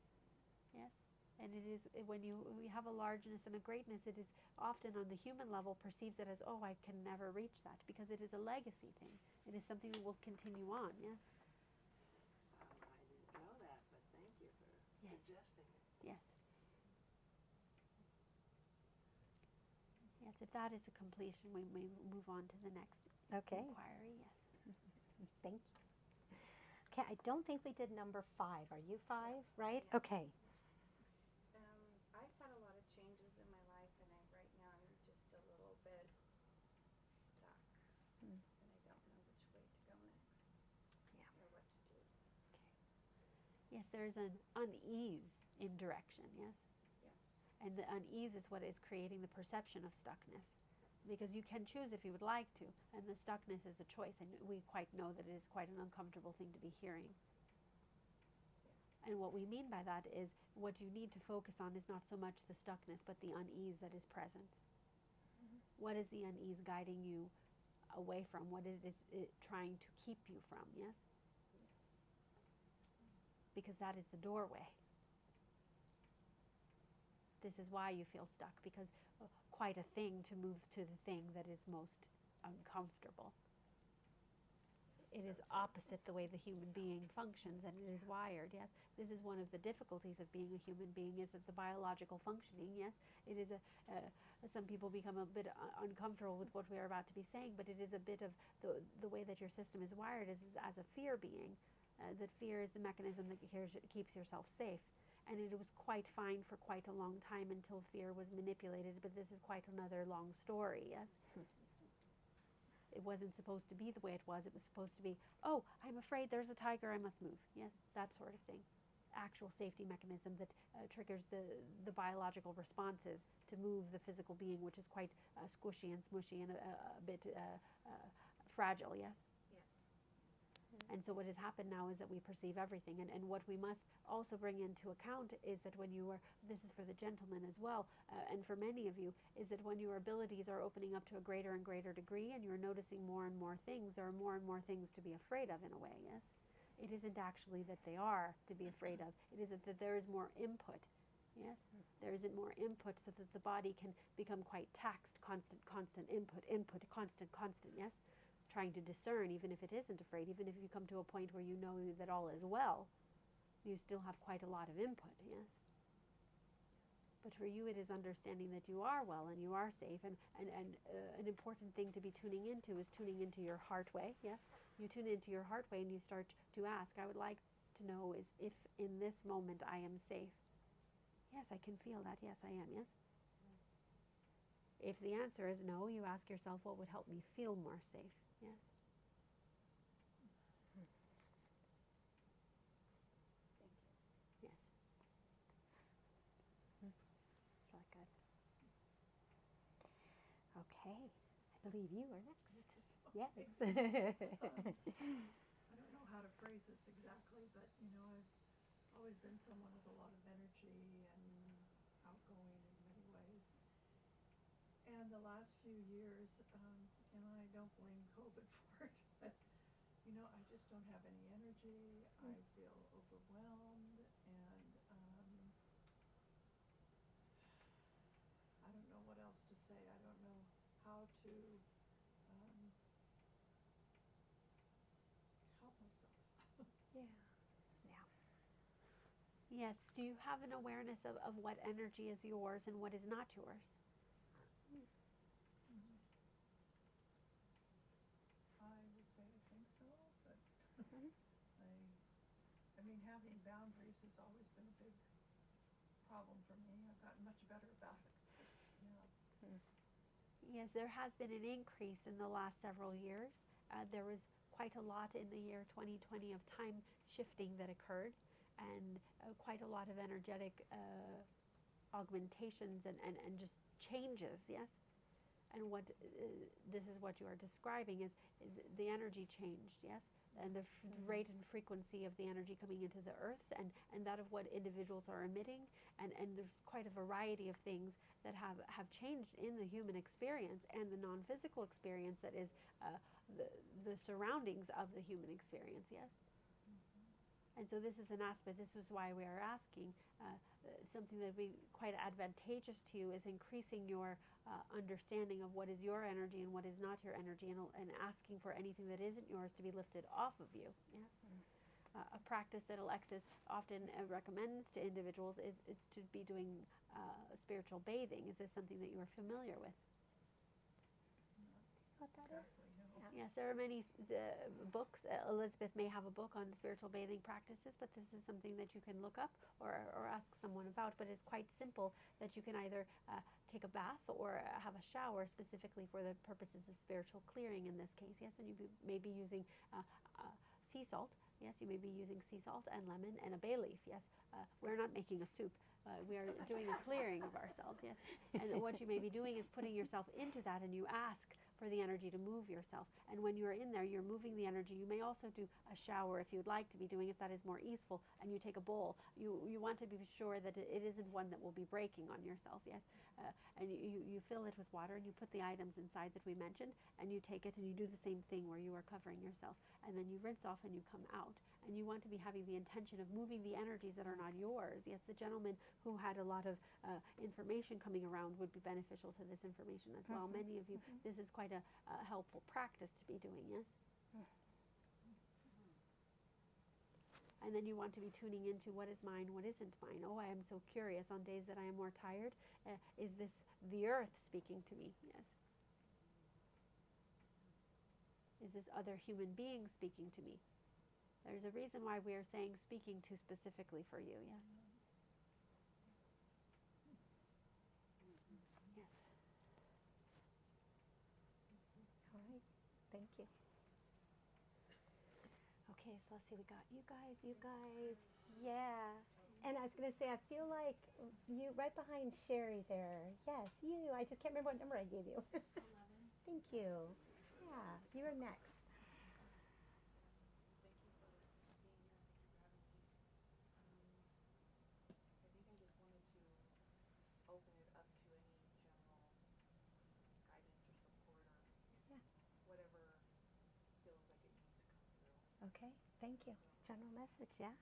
yes? And it is, when you have a largeness and a greatness, it is often on the human level perceives it as, oh, I can never reach that, because it is a legacy thing. It is something that will continue on, yes? I didn't know that, but thank you for suggesting it. Yes. Yes, if that is a completion, we may move on to the next inquiry, yes. Thank you. Okay, I don't think we did number 5. Are you 5, right? Okay. I've had a lot of changes in my life, and right now I'm just a little bit stuck, and I don't know which way to go next, or what to do. Yes, there is an unease in direction, yes? Yes. And the unease is what is creating the perception of stuckness. Because you can choose if you would like to, and the stuckness is a choice, and we quite know that it is quite an uncomfortable thing to be hearing. And what we mean by that is what you need to focus on is not so much the stuckness, but the unease that is present. What is the unease guiding you away from? What is it trying to keep you from, yes? Because that is the doorway. This is why you feel stuck, because quite a thing to move to the thing that is most uncomfortable. It is opposite the way the human being functions, and it is wired, yes. This is one of the difficulties of being a human being, is that the biological functioning, yes, it is some people become a bit uncomfortable with what we are about to be saying, but it is a bit of the way that your system is wired is as a fear being, that fear is the mechanism that keeps yourself safe. And it was quite fine for quite a long time until fear was manipulated, but this is quite another long story, yes? It wasn't supposed to be the way it was. It was supposed to be, oh, I'm afraid there's a tiger, I must move. Yes, that sort of thing. Actual safety mechanism that triggers the biological responses to move the physical being, which is quite squishy and smushy and a bit fragile, yes? And so what has happened now is that we perceive everything. And what we must also bring into account is that when you are, this is for the gentleman as well, and for many of you, is that when your abilities are opening up to a greater and greater degree and you're noticing more and more things, there are more and more things to be afraid of in a way, yes? It isn't actually that they are to be afraid of. It is that there is more input, yes? There isn't more input so that the body can become quite taxed, constant input, constant, yes? Trying to discern, even if it isn't afraid, even if you come to a point where you know that all is well, you still have quite a lot of input, yes? But for you, it is understanding that you are well and you are safe. And an important thing to be tuning into is tuning into your heart way. Yes, you tune into your heart way and you start to ask, I would like to know is if in this moment I am safe. Yes, I can feel that. Yes, I am. Yes. If the answer is no, you ask yourself, what would help me feel more safe? Yes. Yes. That's really good. Okay, I believe you are next. Yes. I don't know how to phrase this exactly, but I've always been someone with a lot of energy and outgoing in many ways. And the last few years, and I don't blame COVID for it, but I just don't have any energy. I feel overwhelmed, and I don't know what else to say. I don't know how to help myself. Yeah. Yeah. Yes. Do you have an awareness of what energy is yours and what is not yours? I would say I think so, but I mean, having boundaries has always been a big problem for me. I've gotten much better about it. Yeah. Yes, there has been an increase in the last several years. There was quite a lot in the year 2020 of time shifting that occurred, and quite a lot of energetic augmentations and just changes, yes? And what this is what you are describing is the energy changed, yes? And the rate and frequency of the energy coming into the earth and that of what individuals are emitting. And there's quite a variety of things that have changed in the human experience and the non-physical experience that is the surroundings of the human experience, yes? And so this is an aspect, this is why we are asking, something that would be quite advantageous to you is increasing your understanding of what is your energy and what is not your energy, and asking for anything that isn't yours to be lifted off of you. Yes? A practice that Alexis often recommends to individuals is to be doing spiritual bathing. Is this something that you are familiar with? What that is? Yes, there are many books. Elizabeth may have a book on spiritual bathing practices, but this is something that you can look up or ask someone about. But it's quite simple that you can either take a bath or have a shower specifically for the purposes of spiritual clearing in this case. Yes, and you may be using sea salt. Yes, you may be using sea salt and lemon and a bay leaf. Yes, we're not making a soup. We are doing a clearing of ourselves. Yes, and what you may be doing is putting yourself into that, and you ask for the energy to move yourself. And when you're in there, you're moving the energy. You may also do a shower if you'd like to be doing, if that is more easeful, and you take a bowl. You want to be sure that it isn't one that will be breaking on yourself, yes? And you fill it with water, and you put the items inside that we mentioned, and you take it and you do the same thing where you are covering yourself. And then you rinse off and you come out. And you want to be having the intention of moving the energies that are not yours. Yes, the gentleman who had a lot of information coming around would be beneficial to this information as well. Many of you, this is quite a helpful practice to be doing, yes? And then you want to be tuning into what is mine, what isn't mine. Oh, I am so curious on days that I am more tired. Is this the earth speaking to me? Yes. Is this other human being speaking to me? There's a reason why we are saying speaking to specifically for you, yes? Yes. All right. Thank you. Okay, so let's see. We got you guys. Yeah. And I was going to say, I feel like you right behind Sherry there. Yes, you. I just can't remember what number I gave you. 11. Thank you. Yeah, you are next. Thank you for being here. Thank you for having me. I think I just wanted to open it up to any general guidance or support or whatever feels like it needs to come through. Okay, thank you. General message, yeah?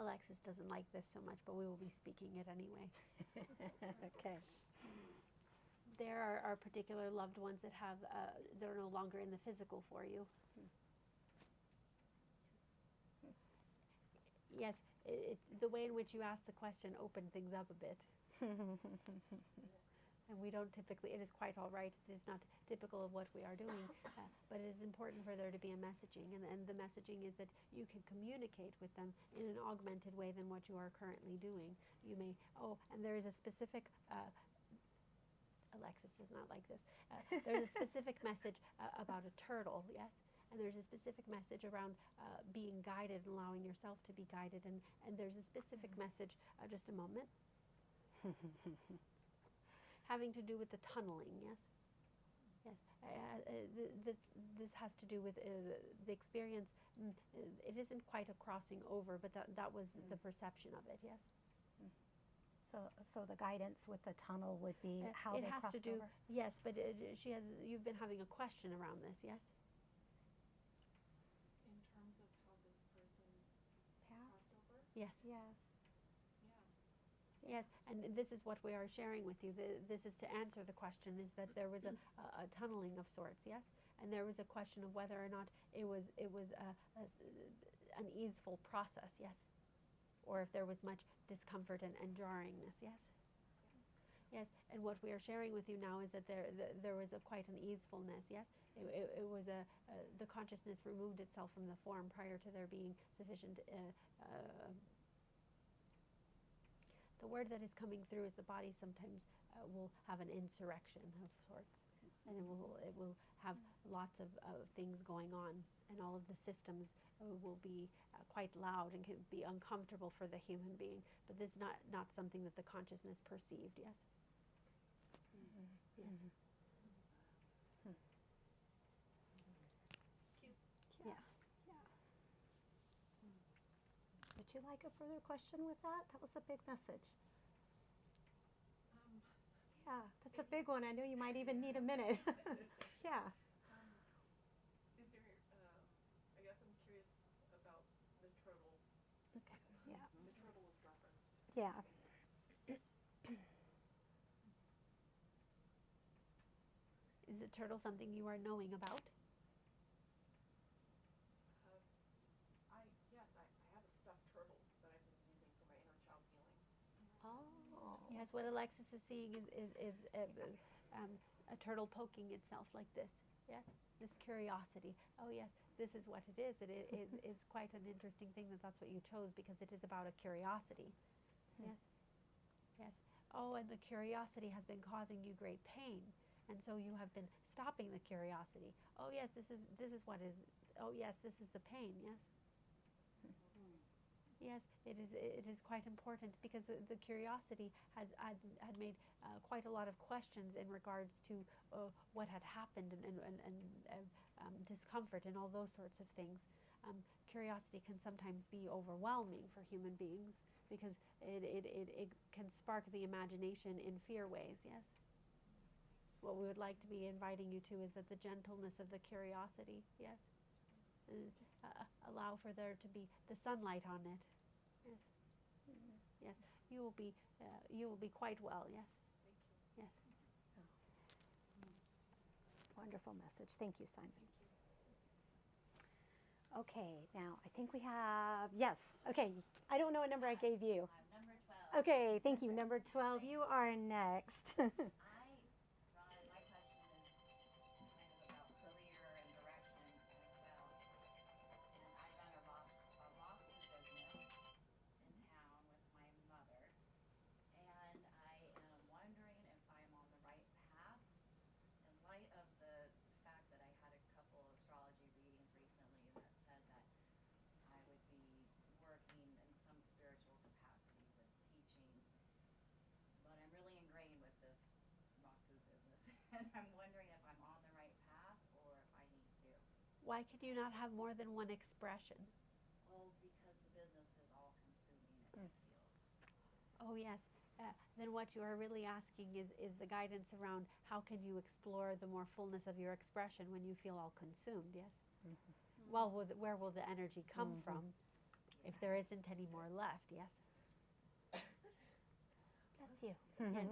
Alexis doesn't like this so much, but we will be speaking it anyway. Okay. There are are particular loved ones that have they're no longer in the physical for you. Yes, the way in which you ask the question opened things up a bit. And we don't typically, it is quite all right, it is not typical of what we are doing, but it is important for there to be a messaging, and the messaging is that you can communicate with them in an augmented way than what you are currently doing. You may, and there is a specific, Alexis does not like this, there's a specific message about a turtle, yes? And there's a specific message around being guided and allowing yourself to be guided, and there's a specific message, just a moment, having to do with the tunneling, yes? Yes. This has to do with the experience. It isn't quite a crossing over, but that was the perception of it, yes? So the guidance with the tunnel would be how it they has crossed to do, over? yes, but you've been having a question around this, yes? In terms of how this person crossed over? Yes. Yes. Yes, and this is what we are sharing with you. This is to answer the question, is that there was a tunneling of sorts, yes? And there was a question of whether or not it was an easeful process, yes? Or if there was much discomfort and jarringness, yes? Yes, and what we are sharing with you now is that there was quite an easefulness, yes? It was the consciousness removed itself from the form prior to there being sufficient the word that is coming through is the body sometimes will have an insurrection of sorts, and it will have lots of things going on, and all of the systems will be quite loud and can be uncomfortable for the human being. But this is not something that the consciousness perceived. Yes. Yes. Yeah. Would you like a further question with that? That was a big message. Yeah, that's a big one. I know you might even need a minute. Yeah. Is there, I guess I'm curious about the turtle. Okay. Yeah. The turtle was referenced. Yeah. Is the turtle something you are knowing about? Yes, I have a stuffed turtle that I've been using for my inner child healing. Oh. Yes, what Alexis is seeing is a turtle poking itself like this. Yes, this curiosity. Oh yes, this is what it is. It is quite an interesting thing that's what you chose, because it is about a curiosity. Yes, yes. Oh, and the curiosity has been causing you great pain, and so you have been stopping the curiosity. Oh yes, this is what is. Oh yes, this is the pain. Yes. Yes, it is quite important, because the curiosity had made quite a lot of questions in regards to what had happened and discomfort and all those sorts of things. Curiosity can sometimes be overwhelming for human beings, because it can spark the imagination in fear ways, yes? What we would like to be inviting you to is that the gentleness of the curiosity, yes? Allow for there to be the sunlight on it. Yes. Yes. You will be quite well. Yes. Thank you. Yes. Wonderful message. Thank you, Simon. Okay, now I think we have, yes. Okay, I don't know what number I gave you. I'm number 12. Okay, thank you. Number 12, you are next. My question is kind of about career and direction as well. And I run a Rocky business in town with my mother, and I am wondering if I'm on the right path in light of the fact that I had a couple of astrology readings recently that said that I would be working in some spiritual capacity with teaching, but I'm really ingrained with this raw food business, and I'm wondering if I'm on the right path or if I need to. Why could you not have more than one expression? Well, because the business is all consuming, it feels. Oh yes. Then what you are really asking is the guidance around how can you explore the more fullness of your expression when you feel all consumed, yes? Well, where will the energy come from if there isn't any more left, yes? Bless you. Yes.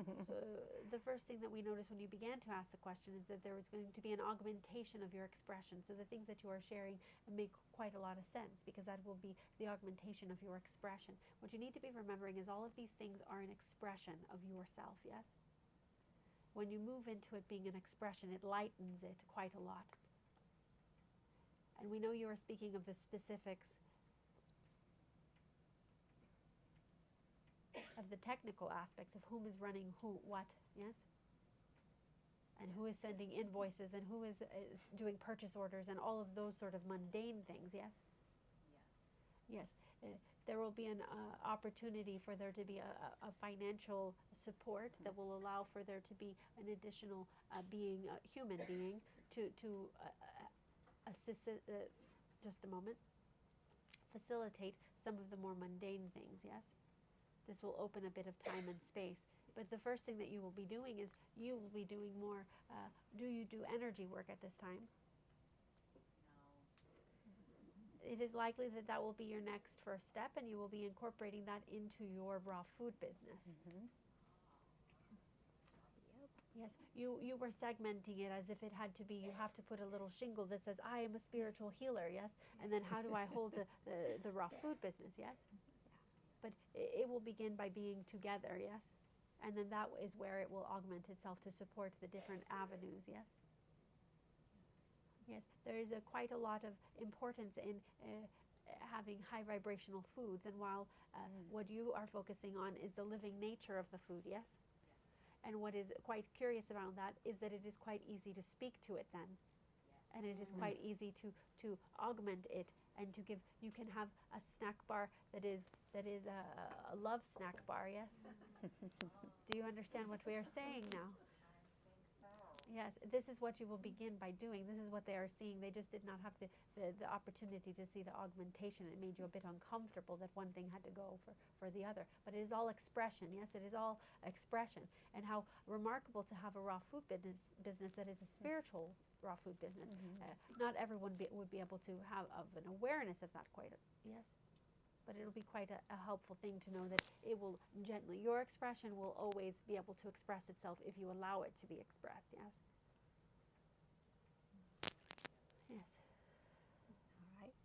The first thing that we noticed when you began to ask the question is that there was going to be an augmentation of your expression. So the things that you are sharing make quite a lot of sense because that will be the augmentation of your expression. What you need to be remembering is all of these things are an expression of yourself, yes? When you move into it being an expression, it lightens it quite a lot. And we know you are speaking of the specifics of the technical aspects of whom is running who, what, yes? And who is sending invoices and who is doing purchase orders and all of those sort of mundane things, yes? Yes. Yes. There will be an opportunity for there to be a financial support that will allow for there to be an additional human being to assist, just a moment, facilitate some of the more mundane things, yes? This will open a bit of time and space. But the first thing that you will be doing is you will be doing more, do you do energy work at this time? No. It is likely that that will be your next first step and you will be incorporating that into your raw food business. Yes, you were segmenting it as if it had to be, you have to put a little shingle that says, I am a spiritual healer, yes? And then how do I hold the raw food business, yes? But it will begin by being together, yes? And then that is where it will augment itself to support the different avenues, yes? Yes, there is quite a lot of importance in having high vibrational foods, and while what you are focusing on is the living nature of the food, yes? And what is quite curious about that is that it is quite easy to speak to it then. And it is quite easy to augment it and to give, you can have a snack bar that is a love snack bar, yes? Do you understand what we are saying now? Yes, this is what you will begin by doing. This is what they are seeing. They just did not have the opportunity to see the augmentation. It made you a bit uncomfortable that one thing had to go for the other. But it is all expression. Yes, it is all expression. And how remarkable to have a raw food business that is a spiritual raw food business. Not everyone would be able to have an awareness of that quite, yes? But it'll be quite a helpful thing to know that it will gently, your expression will always be able to express itself if you allow it to be expressed, yes? Yes. All right.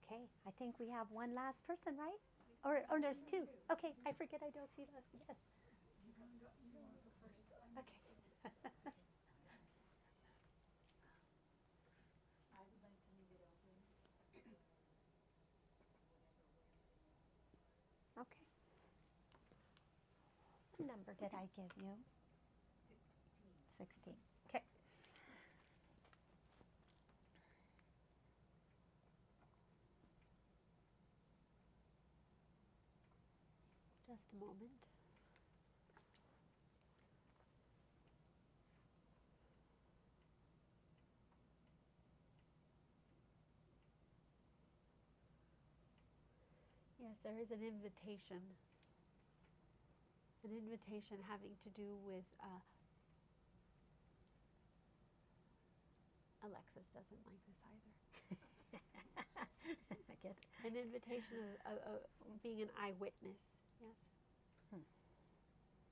Okay, I think we have one last person, right? Or there's two. Okay, I forget I don't see that. Yes. Okay. I would like to leave it open. Okay. What number did I give you? 16. Okay. Just a moment. Yes, there is an invitation. An invitation having to do with Alexis doesn't like this either. I get it. An invitation of being an eyewitness, yes?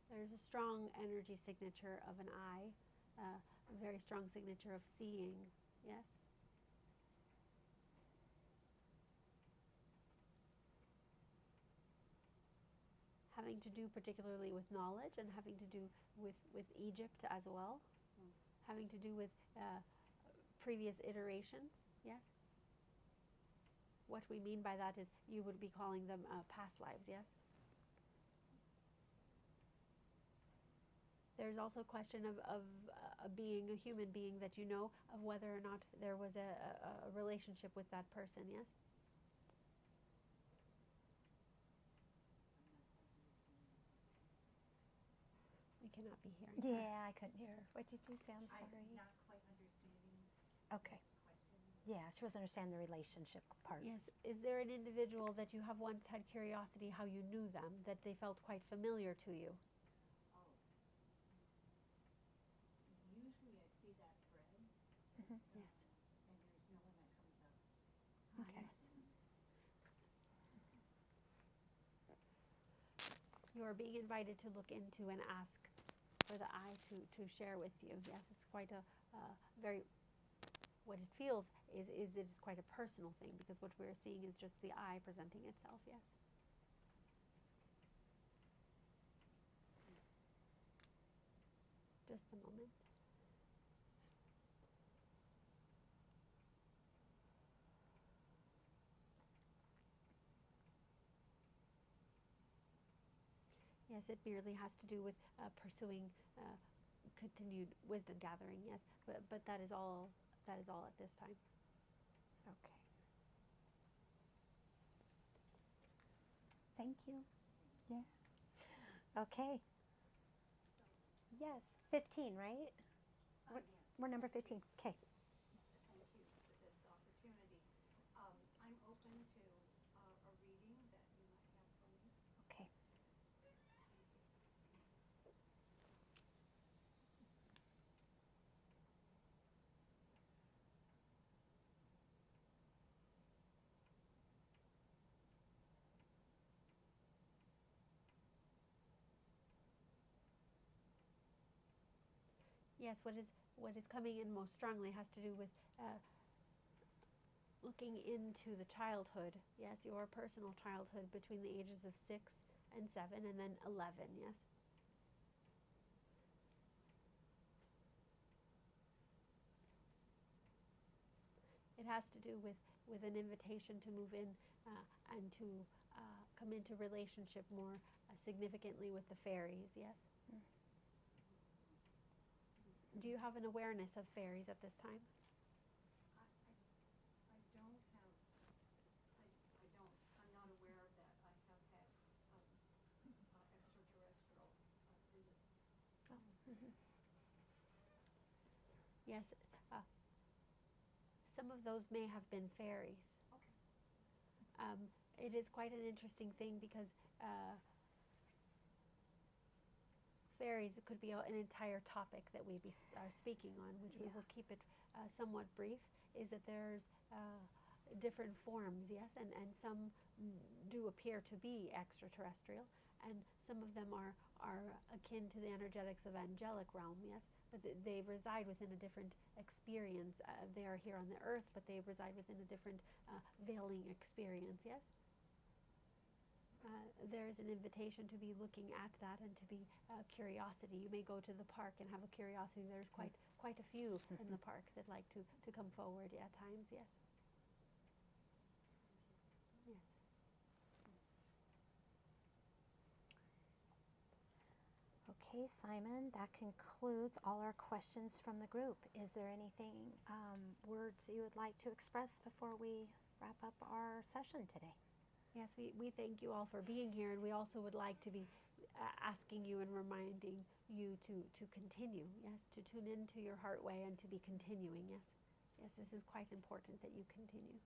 There's a strong energy signature of an eye, a very strong signature of seeing, yes? Having to do particularly with knowledge and having to do with Egypt as well, having to do with previous iterations, yes? What we mean by that is you would be calling them past lives, yes? There's also a question of being a human being that you know of whether or not there was a relationship with that person, yes? We cannot be hearing her. Yeah, I couldn't hear her. What did you say? I'm sorry. I'm not quite understanding Okay. the question. Yeah, she wasn't understanding the relationship part. Yes. Is there an individual that you have once had curiosity how you knew them, that they felt quite familiar to you? Oh. Usually I see that thread. Yes. And there's no one that comes up. Okay. You are being invited to look into and ask for the I to share with you. Yes, it's quite a very, what it feels is it is quite a personal thing, because what we're seeing is just the I presenting itself, yes. Just a moment. Yes, it merely has to do with pursuing continued wisdom gathering. Yes, but that is all. That is all at this time. Okay. Thank you. Yeah. Okay. Yes. 15, right? Yes. We're number 15. Okay. Thank you for this opportunity. I'm open to a reading that you might have for me. Okay. Yes, what is coming in most strongly has to do with looking into the childhood. Yes, your personal childhood between the ages of 6 and 7, and then 11. Yes. It has to do with an invitation to move in and to come into relationship more significantly with the fairies, yes? Mm. Do you have an awareness of fairies at this time? I don't have, I'm not aware of that. I have had extraterrestrial visits. Oh. Mm-hmm. Yes. Some of those may have been fairies. Okay. It is quite an interesting thing, because fairies could be an entire topic that we are speaking on, which we will keep it somewhat brief, is that there's different forms, yes, and some do appear to be extraterrestrial, and some of them are akin to the energetics of angelic realm, yes, but they reside within a different experience. They are here on the earth, but they reside within a different veiling experience, yes? There is an invitation to be looking at that, and to be curiosity. You may go to the park and have a curiosity. There's quite a few in the park that like to come forward at times, yes. Yes. Okay, Simon, that concludes all our questions from the group. Is there anything, words you would like to express before we wrap up our session today? Yes, we thank you all for being here, and we also would like to be asking you and reminding you to continue, yes, to tune into your heart way and to be continuing, yes. Yes, this is quite important that you continue.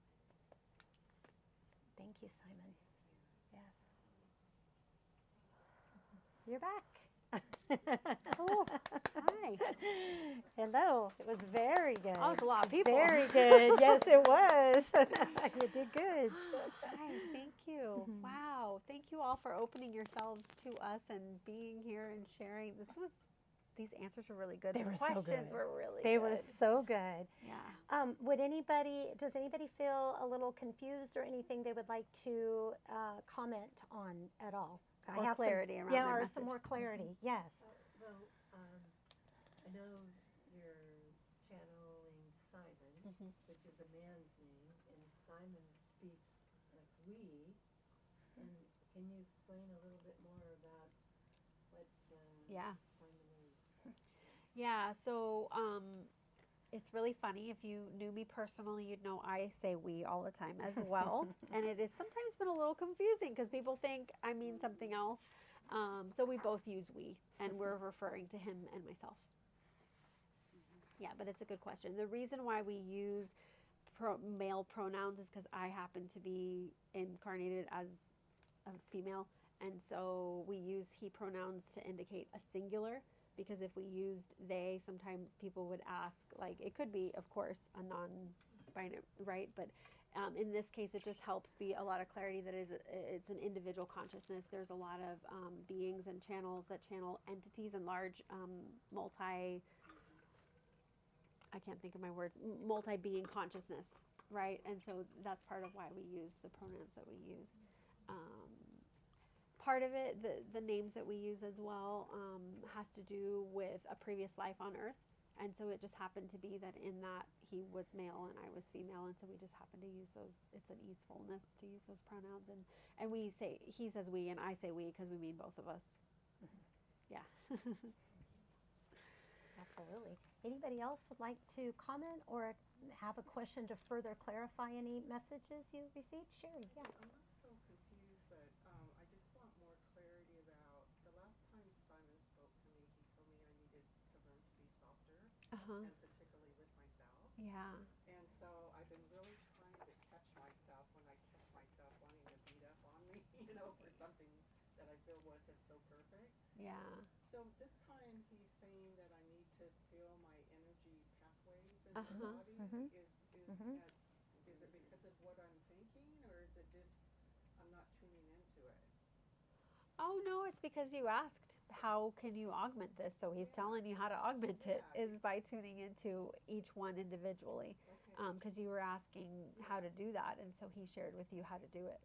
Thank you, Simon. Yes. You're back. Oh, hi. Hello. It was very good. Oh, it's a lot of people. Very good. Yes, it was. You did good. Hi, thank you. Mm-hmm. Wow. Thank you all for opening yourselves to us and being here and sharing. These answers were really good. They were so good. Questions were really They good. were so good. Yeah. Does anybody feel a little confused, or anything they would like to comment on at all? Or clarity around their their or message. some more clarity. Yes. Well, I know you're channeling Simon, which is a man's name, and Simon speaks like we. And can you explain a little bit more about what Simon is? Yeah, so it's really funny. If you knew me personally, you'd know I say we all the time as well. And it has sometimes been a little confusing, because people think I mean something else. So we both use we, and we're referring to him and myself. Yeah, but it's a good question. The reason why we use male pronouns is because I happen to be incarnated as a female, and so we use he pronouns to indicate a singular, because if we used they, sometimes people would ask, like, it could be, of course, a non-binary, right? But In this case, it just helps be a lot of clarity that it's an individual consciousness. There's a lot of beings and channels that channel entities and large I can't think of my words, multi-being consciousness, right? And so that's part of why we use the pronouns that we use. Part of it, the names that we use as well, has to do with a previous life on Earth. And so it just happened to be that in that he was male and I was female, and so we just happened to use those. It's an easefulness to use those pronouns, and we say, he says we and I say we because we mean both of us. Yeah. Absolutely. Anybody else would like to comment or have a question to further clarify any messages you received? Sherry, yeah. I'm not so confused, but I just want more clarity about the last time Simon spoke to me. He told me I needed to learn to be softer, and particularly with myself. Yeah. And so I've been really trying to catch myself when I catch myself wanting to beat up on me, for something that I feel wasn't so perfect. Yeah. So this time he's saying that I need to feel my energy pathways in my body. Is it because of what I'm thinking, or is it just I'm not tuning into it? Oh no, it's because you asked how can you augment this, so he's telling you how to augment it is by tuning into each one individually, because you were asking how to do that, and so he shared with you how to do it.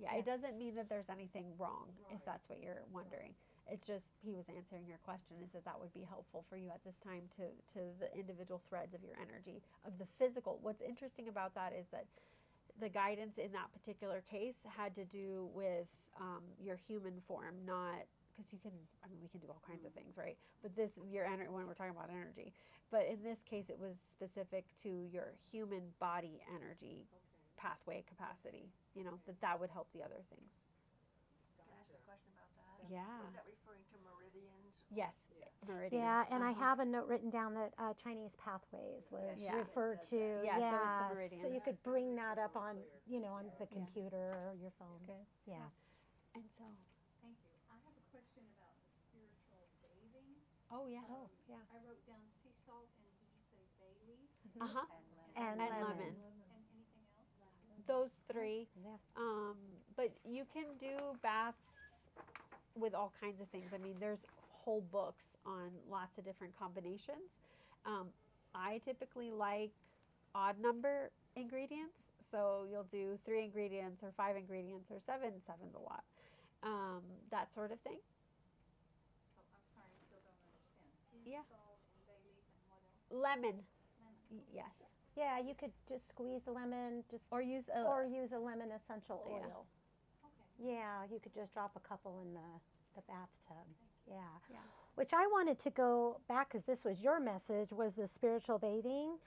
Yeah, it doesn't mean that there's anything wrong, if that's what you're wondering. It's just he was answering your question, is that would be helpful for you at this time to the individual threads of your energy, of the physical. What's interesting about that is that the guidance in that particular case had to do with your human form, not because we can do all kinds of things, right? But this, when we're talking about energy. But in this case, it was specific to your human body energy pathway capacity, that would help the other things. Can I ask a question about that? Yeah. Was that referring to meridians? Yes. Meridians. Yeah, and I have a note written down that Chinese pathways was referred to. Yeah, so it's the meridian. So you could bring that up on, on the computer or your phone. Good. Yeah. And so. Thank you. I have a question about the spiritual bathing. Oh, yeah. I wrote down sea salt and did you say bay leaf? And lemon. And anything else? Those three. Yeah. But you can do baths with all kinds of things. I mean, there's whole books on lots of different combinations. I typically like odd number ingredients. So you'll do 3 ingredients or 5 ingredients or 7. 7's a lot. That sort of thing. So I'm sorry, I still don't understand. Sea salt and bay leaf and what else? Lemon. Lemon. Yes. Yeah, you could just squeeze the lemon, or use a lemon essential oil. Okay. Yeah, you could just drop a couple in the bathtub. Yeah. Yeah. Which I wanted to go back, because this was your message, was the spiritual bathing.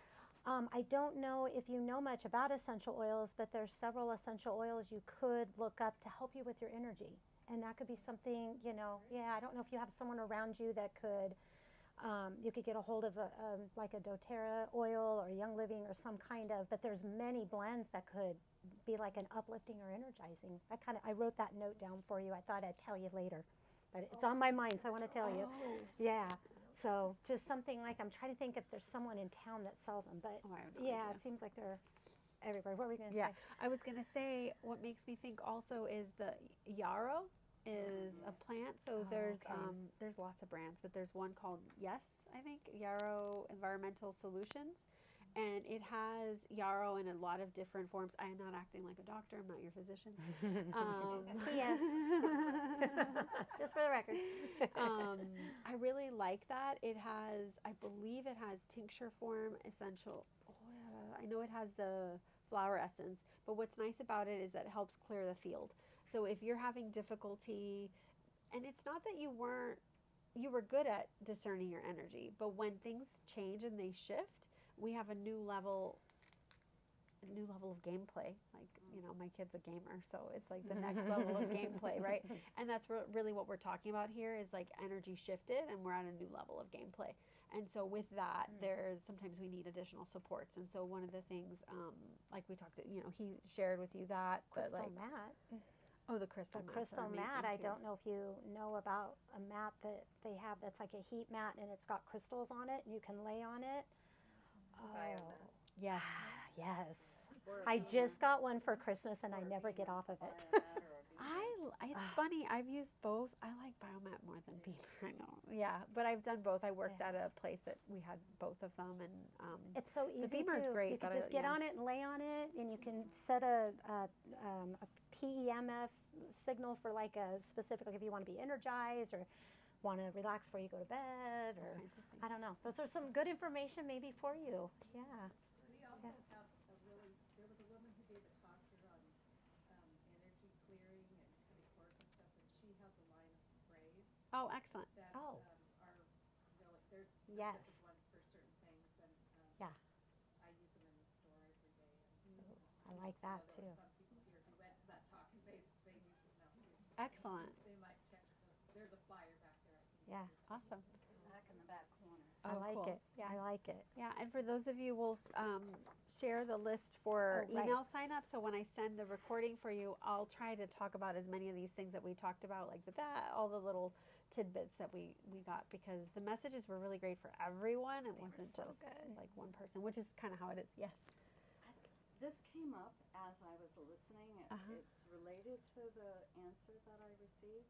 I don't know if you know much about essential oils, but there's several essential oils you could look up to help you with your energy. And that could be something, I don't know if you have someone around you that could, you could get a hold of like a doTERRA oil or Young Living or some kind of, but there's many blends that could be like an uplifting or energizing. I wrote that note down for you. I thought I'd tell you later, but it's on my mind, so I want to tell you. Yeah. So just something like, I'm trying to think if there's someone in town that sells them, but it seems like they're everywhere. What were we going to say? I was going to say, what makes me think also is the yarrow is a plant. So there's lots of brands, but there's one called I think, Yarrow Environmental Solutions. And it has yarrow in a lot of different forms. I am not acting like a doctor. I'm not your physician. Yes. Just for the record. I really like that. It has, I believe it has tincture form, essential oil. I know it has the flower essence. But what's nice about it is that it helps clear the field. So if you're having difficulty, and it's not that you were good at discerning your energy, but when things change and they shift, we have a new level of gameplay. Like, my kid's a gamer, so it's like the next level of gameplay, right? And that's really what we're talking about here is like energy shifted and we're at a new level of gameplay. And so with that, sometimes we need additional supports. And so one of the things, like we talked, he shared with you that. Crystal mat. Oh, the crystal mat. The crystal mat. I don't know if you know about a mat that they have that's like a heat mat and it's got crystals on it and you can lay on it. Oh, yes. Yes. Or a I beamer. just got one for Christmas and Or I a never get beamer. off of it. Biomat or a beamer. It's funny. I've used both. I like Biomat more than Beamer. I know. Yeah, but I've done both. I worked at a place that we had both of them, and It's so easy Beamer's too. great, You can but just get on it and lay on it, and you can set a PEMF signal for like a specific, like if you want to be energized or want to relax before you go to bed, or I don't know. Those are some good information maybe for you. Yeah. We also have a really, there was a woman who gave a talk here on energy clearing and heavy cords and stuff, and she has a line of sprays Oh, excellent. that Oh. are really, there's Yes. specific ones for certain things, and Yeah. I use them in the store every day. I like that There too. were some people here who went to that talk and they use it now too. So Excellent. they might check, there's a flyer back there, I think. Yeah. Awesome. It's back in the back corner. I like cool. it. Yeah, I like it. Yeah, and for those of you, we'll share the list for Oh, right. email sign up. So when I send the recording for you, I'll try to talk about as many of these things that we talked about, like all the little tidbits that we got, because the messages were really great for everyone. It wasn't so just good. like one person, which is kind of how it is. Yes. This came up as I was listening. Uh-huh. It's related to the answer that I received.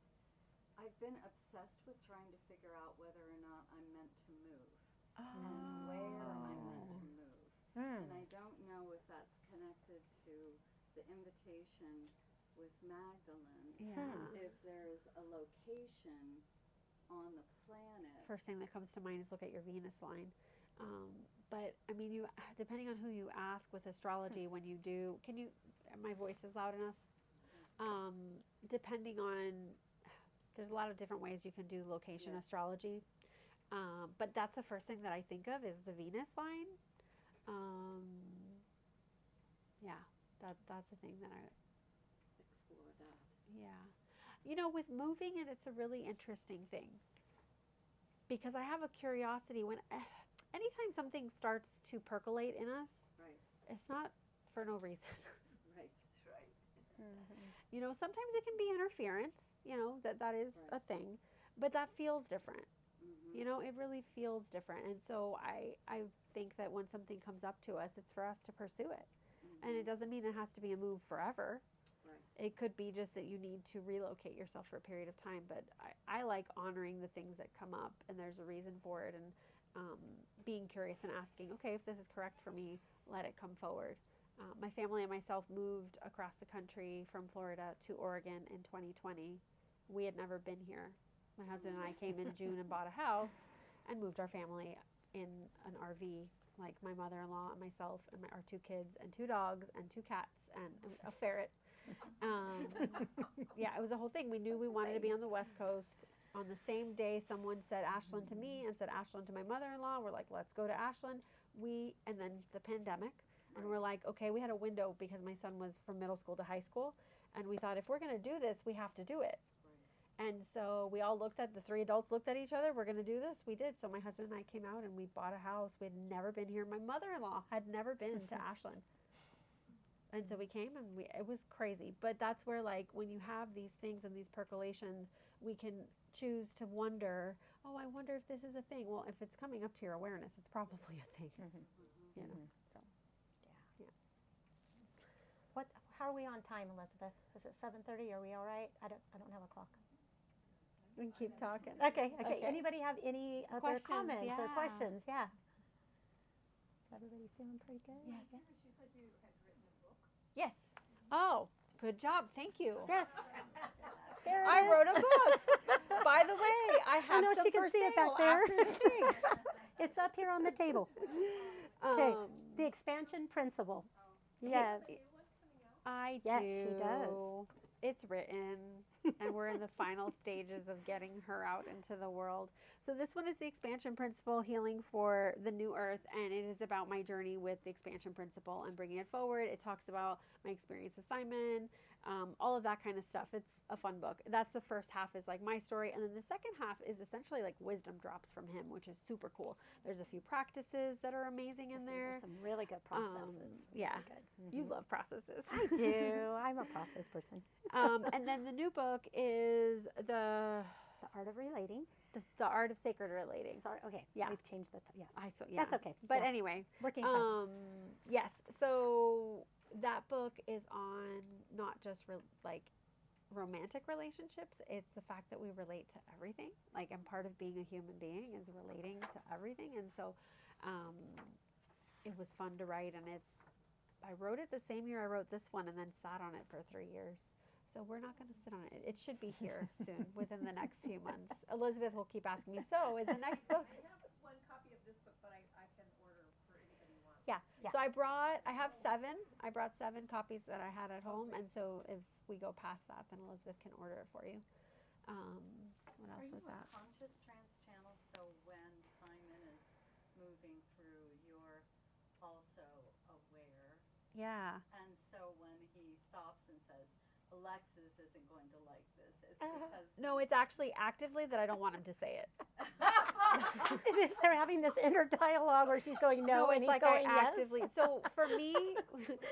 I've been obsessed with trying to figure out whether or not I'm meant to move and where I'm meant to move. And I don't know if that's connected to the invitation with Magdalene. Yeah. If there's a location on the planet. First thing that comes to mind is look at your Venus line. But I mean, you depending on who you ask with astrology, when you do, my voice is loud enough? Depending on, there's a lot of different ways you can do location Yes. astrology. But that's the first thing that I think of is the Venus line. Yeah, that's the thing that I, Explore that. yeah. You know, with moving it, it's a really interesting thing. Because I have a curiosity when, anytime something starts to percolate in us, Right. it's not for no reason. Right. You know, sometimes it can be interference, you know, that is Right. a thing, but that feels different. Mm-hmm. You know, it really feels different. And so I think that when something comes up to us, it's for us to pursue it. And it doesn't mean it has to be a move forever. Right. It could be just that you need to relocate yourself for a period of time. But I like honoring the things that come up, and there's a reason for it, and being curious and asking, okay, if this is correct for me, let it come forward. My family and myself moved across the country from Florida to Oregon in 2020. We had never been here. My husband and I came in June and bought a house and moved our family in an RV, like my mother-in-law and myself and our 2 kids and 2 dogs and 2 cats and a ferret. Yeah, it was a whole thing. We knew we wanted to be on the West Coast. On the same day, someone said Ashland to me and said Ashland to my mother-in-law. We're like, let's go to Ashland. And then the pandemic. And we're like, okay, we had a window because my son was from middle school to high school. And we thought, if we're going to do this, we have to do it. Right. And so we all the 3 adults looked at each other. We're going to do this. We did. So my husband and I came out and we bought a house. We had never been here. My mother-in-law had never been to Ashland. And so we came and it was crazy. But that's where, like, when you have these things and these percolations, we can choose to wonder, oh, I wonder if this is a thing. Well, if it's coming up to your awareness, it's probably a thing. You know, so. How are we on time, Elizabeth? Is it 7:30? Are we all right? I don't have a clock. We can keep talking. Okay. Anybody have any other Questions? comments or Yeah. questions? Yeah. Is everybody feeling pretty good? Yes. Yeah. You said you had written a book. Yes. Oh, good job. Thank you. Yes. There it I is. wrote a book. By the way, I have know some she can for see it sale back there. after the thing. It's up here on the table. Okay. The expansion principle. Yes. I Yes, do. she does. It's written, and we're in the final stages of getting her out into the world. So this one is the expansion principle, healing for the new earth, and it is about my journey with the expansion principle and bringing it forward. It talks about my experience with Simon, all of that kind of stuff. It's a fun book. That's the first half is like my story, and then the second half is essentially like wisdom drops from him, which is super cool. There's a few practices that are amazing in there. There's some really good processes. Yeah. Really good. You love processes. I do. I'm a process person. And then the new book is the Art of Relating. art of sacred relating. Sorry. Okay. Yeah. We've changed the. Yes. Yeah. That's okay. But Yeah. anyway, Working time. yes. So that book is on not just like romantic relationships. It's the fact that we relate to everything. Like, and part of being a human being is relating to everything. And so it was fun to write. And I wrote it the same year I wrote this one and then sat on it for 3 years. So we're not going to sit on it. It should be here soon, within the next few months. Elizabeth will keep asking me, so is the next book? I have one copy of this book, but I can order for anybody who wants. Yeah. So I have 7. I brought 7 copies that I had at home. And so if we go past that, then Elizabeth can order it for you. What else Are you with a that? conscious trance channel? So when Simon is moving through, you're also aware. Yeah. And so when he stops and says, Alexis isn't going to like this, it's because No, it's actually actively that I don't want him to say it. It is. They're having this inner dialogue where she's going no, and it's he's like going I actively. yes. So for me,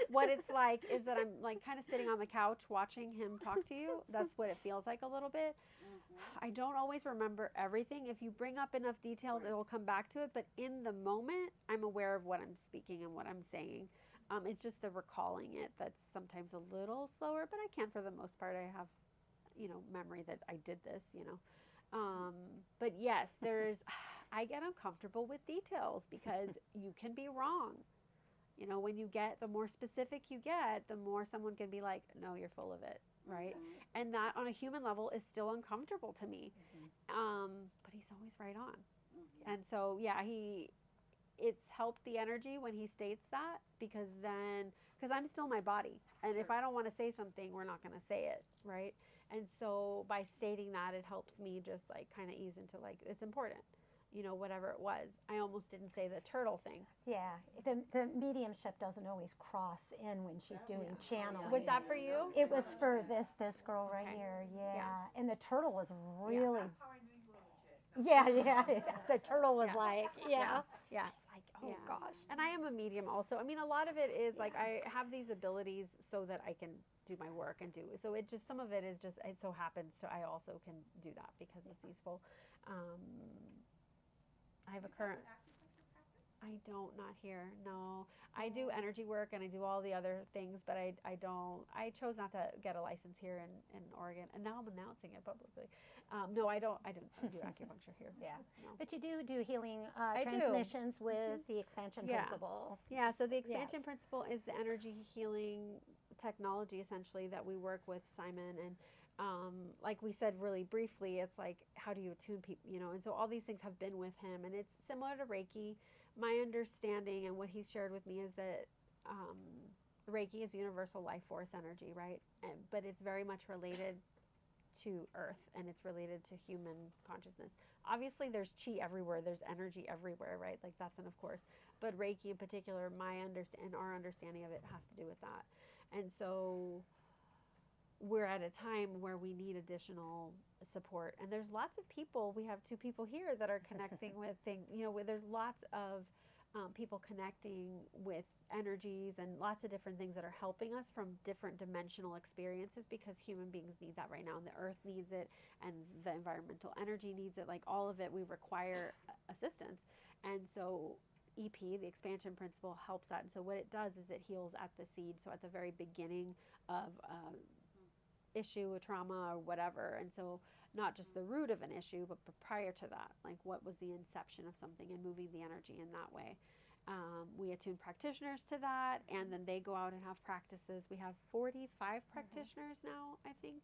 what it's like is that I'm like kind of sitting on the couch watching him talk to you. That's what it feels like a little bit. I don't always remember everything. If you bring up enough details, it will come back to it. But in the moment, I'm aware of what I'm speaking and what I'm saying. It's just the recalling it that's sometimes a little slower, but I can for the most part. I have, memory that I did this, But yes, I get uncomfortable with details because you can be wrong. When you get, the more specific you get, the more someone can be like, no, you're full of it, right? Mm-hmm. And that on a human level is still uncomfortable to me. Mm-hmm. But he's always right on. Mm-hmm. And so, yeah, it's helped the energy when he states that, because I'm still my body. And if I don't want to say something, we're not going to say it, right? And so by stating that, it helps me just like kind of ease into like, it's important, whatever it was. I almost didn't say the turtle thing. Yeah, the mediumship doesn't always cross in when she's doing channeling. Was that for you? It was for this girl right Okay. here, yeah. Yeah. And the turtle was really, That's how I knew you were legit. yeah. The turtle was like, yeah. Yeah. It's like, oh gosh. And I am a medium also. I mean, a lot of it is like I have these abilities so that I can do my work and do. So it just, some of it is just, it so happens to, I also can do that because it's useful. I have a current. I don't, not here. No, I do energy work and I do all the other things, but I don't. I chose not to get a license here in Oregon, and now I'm announcing it publicly. No, I don't do acupuncture here. Yeah, no. but you do healing I do. transmissions with the expansion principle. Yeah, so the expansion Yes. principle is the energy healing technology essentially that we work with Simon, and like we said really briefly, it's like, how do you attune people, and so all these things have been with him, and it's similar to Reiki. My understanding and what he's shared with me is that Reiki is universal life force energy, right? But it's very much related to Earth, and it's related to human consciousness. Obviously, there's chi everywhere, there's energy everywhere, right? Like that's of course. But Reiki in particular, our understanding of it has to do with that. And so we're at a time where we need additional support, and there's lots of people. We have 2 people here that are connecting with things, there's lots of people connecting with energies and lots of different things that are helping us from different dimensional experiences, because human beings need that right now, and the earth needs it, and the environmental energy needs it. Like all of it, we require assistance. And so EP, the expansion principle, helps that. And so what it does is it heals at the seed, so at the very beginning of issue, a trauma, or whatever. And so not just the root of an issue, but prior to that, like what was the inception of something, and moving the energy in that way. We attune practitioners to that, and then they go out and have practices. We have 45 practitioners now, I think.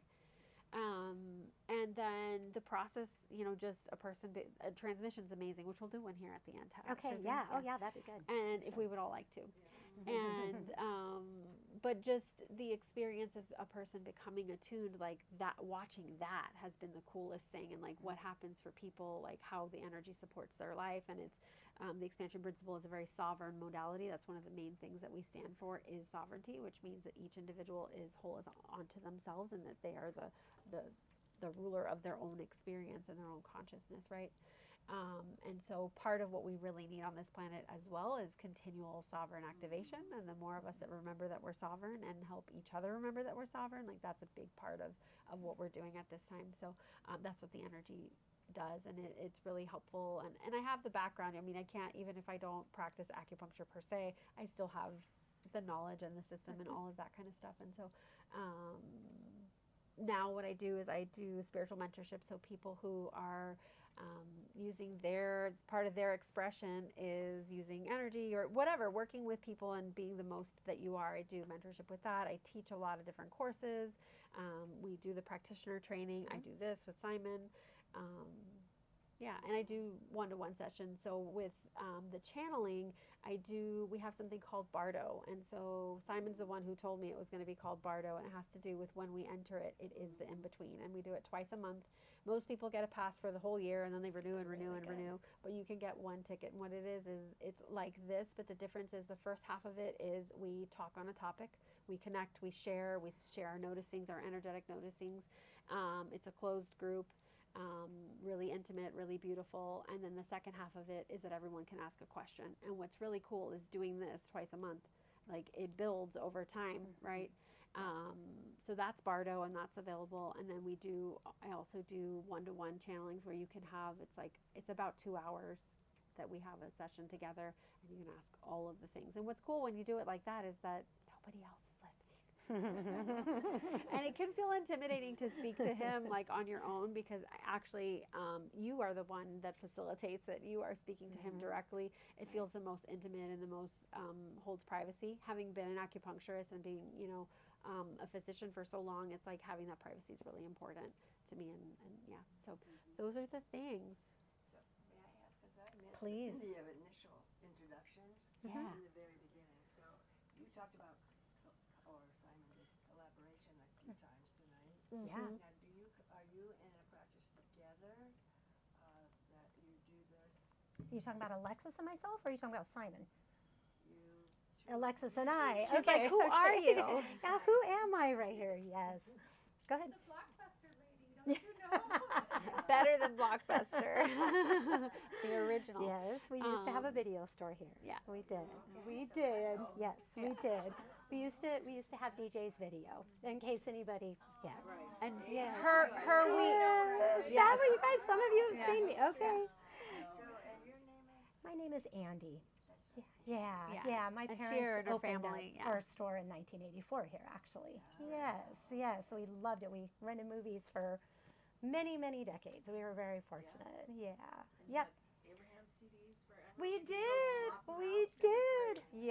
And then the process, just a person, transmission's amazing, which we'll do one here at the end. Okay, yeah. Oh, yeah, that'd be good. And if we would all like to. And but just the experience of a person becoming attuned, like that, watching that has been the coolest thing. And like what happens for people, like how the energy supports their life. And it's the expansion principle is a very sovereign modality. That's one of the main things that we stand for, is sovereignty, which means that each individual is whole as onto themselves, and that they are the ruler of their own experience and their own consciousness, right? And so part of what we really need on this planet as well is continual sovereign activation. And the more of us that remember that we're sovereign and help each other remember that we're sovereign, like that's a big part of what we're doing at this time. So that's what the energy does, and it's really helpful. And I have the background. I mean, I can't, even if I don't practice acupuncture per se, I still have the knowledge and the system and all of that kind of stuff. And so now what I do is I do spiritual mentorship. So people who are using part of their expression is using energy or whatever, working with people and being the most that you are. I do mentorship with that. I teach a lot of different courses. We do the practitioner training. I do this with Simon. And I do one-to-one sessions. So with the channeling, we have something called Bardo. And so Simon's the one who told me it was going to be called Bardo, and it has to do with when we enter it, it is the in-between. And we do it twice a month. Most people get a pass for the whole year, and then they renew and renew and renew. But you can get one ticket. And what it is it's like this, but the difference is the first half of it is we talk on a topic. We connect, we share our noticings, our energetic noticings. It's a closed group. Really intimate, really beautiful. And then the second half of it is that everyone can ask a question. And what's really cool is doing this twice a month. Like it builds over time, right? So that's Bardo, and that's available. And then I also do one-to-one channelings where you can have, it's about 2 hours that we have a session together, and you can ask all of the things. And what's cool when you do it like that is that nobody else is listening. And it can feel intimidating to speak to him like on your own, because actually you are the one that facilitates it. You are speaking to him directly. It feels the most intimate and the most holds privacy. Having been an acupuncturist and being, a physician for so long, it's like having that privacy is really important to me. And yeah, so those are the things. So may I ask, because I missed Please. the initial introductions in the very beginning. So you talked about, or Simon did, collaboration a few times tonight. Yeah. Now, are you in a practice together that you do this? Are you talking about Alexis and myself, or are you talking about Simon? You Alexis and I. She's like, who are you? Yeah, who am I right here? Yes. Go ahead. The Blockbuster lady, don't you know? Better than Blockbuster. The original. Yes, we used to have a video store here. Yeah. We did. We did. Yes, we did. We used to have DJ's video in case anybody. Yes. And Yes. her Yes. Yes. That way, you guys. Some of you have Yeah. seen me. Okay. So, and your name is? My name is Andy. Yeah. Yeah. My And she parents and her opened family, up our store in 1984 here, actually. Yes. So we loved it. We rented movies for many, many decades. We were very fortunate. Yeah. Yep. Abraham CDs forever. We and you go did. swap 'em We out. It was did. great.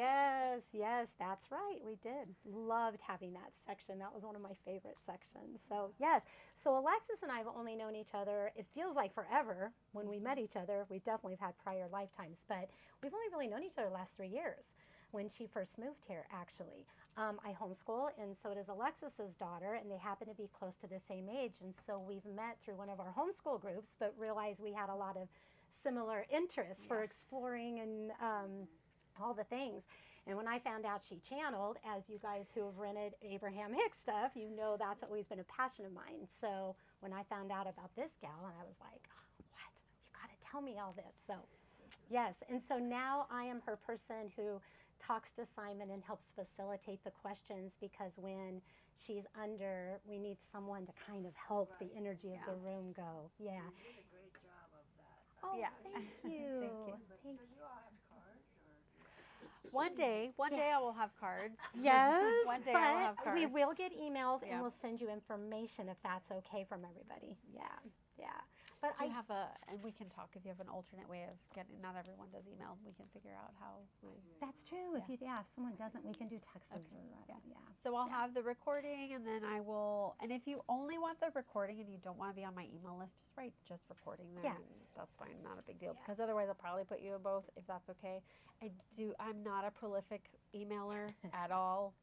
Yes, that's right. We did. Loved having that section. That was one of my favorite sections. So, yes. So, Alexis and I have only known each other, it feels like forever when we met each other. We definitely have had prior lifetimes, but we've only really known each other the last 3 years when she first moved here, actually. I homeschool, and so does Alexis's daughter, and they happen to be close to the same age. And so we've met through one of our homeschool groups, but realized we had a lot of similar interests for exploring and all the things. And when I found out she channeled, as you guys who have rented Abraham Hicks stuff, you know that's always been a passion of mine. So when I found out about this gal, and I was like, what? You got to tell me all this. So yes, and so now I am her person who talks to Simon and helps facilitate the questions, because when she's under, we need someone to kind of help the energy of the room go. Yeah. You did a great job of that. Oh, Yeah. thank you. Thank you. But Thank so you all have cards, or? One day I will have cards. Yes, One day I will have but cards. we will get emails Yeah. and we'll send you information if that's okay from everybody. Yeah. But Do you have and we can talk if you have an alternate way of getting, not everyone does email. We can figure out how we. that's true. If someone doesn't, we can do texts or Yeah. yeah. So I'll have the recording, and then I will, and if you only want the recording and you don't want to be on my email list, just write just recording there. Yeah. And that's fine, not a big deal, because otherwise I'll probably put you in both, if that's okay. I'm not a prolific emailer at all.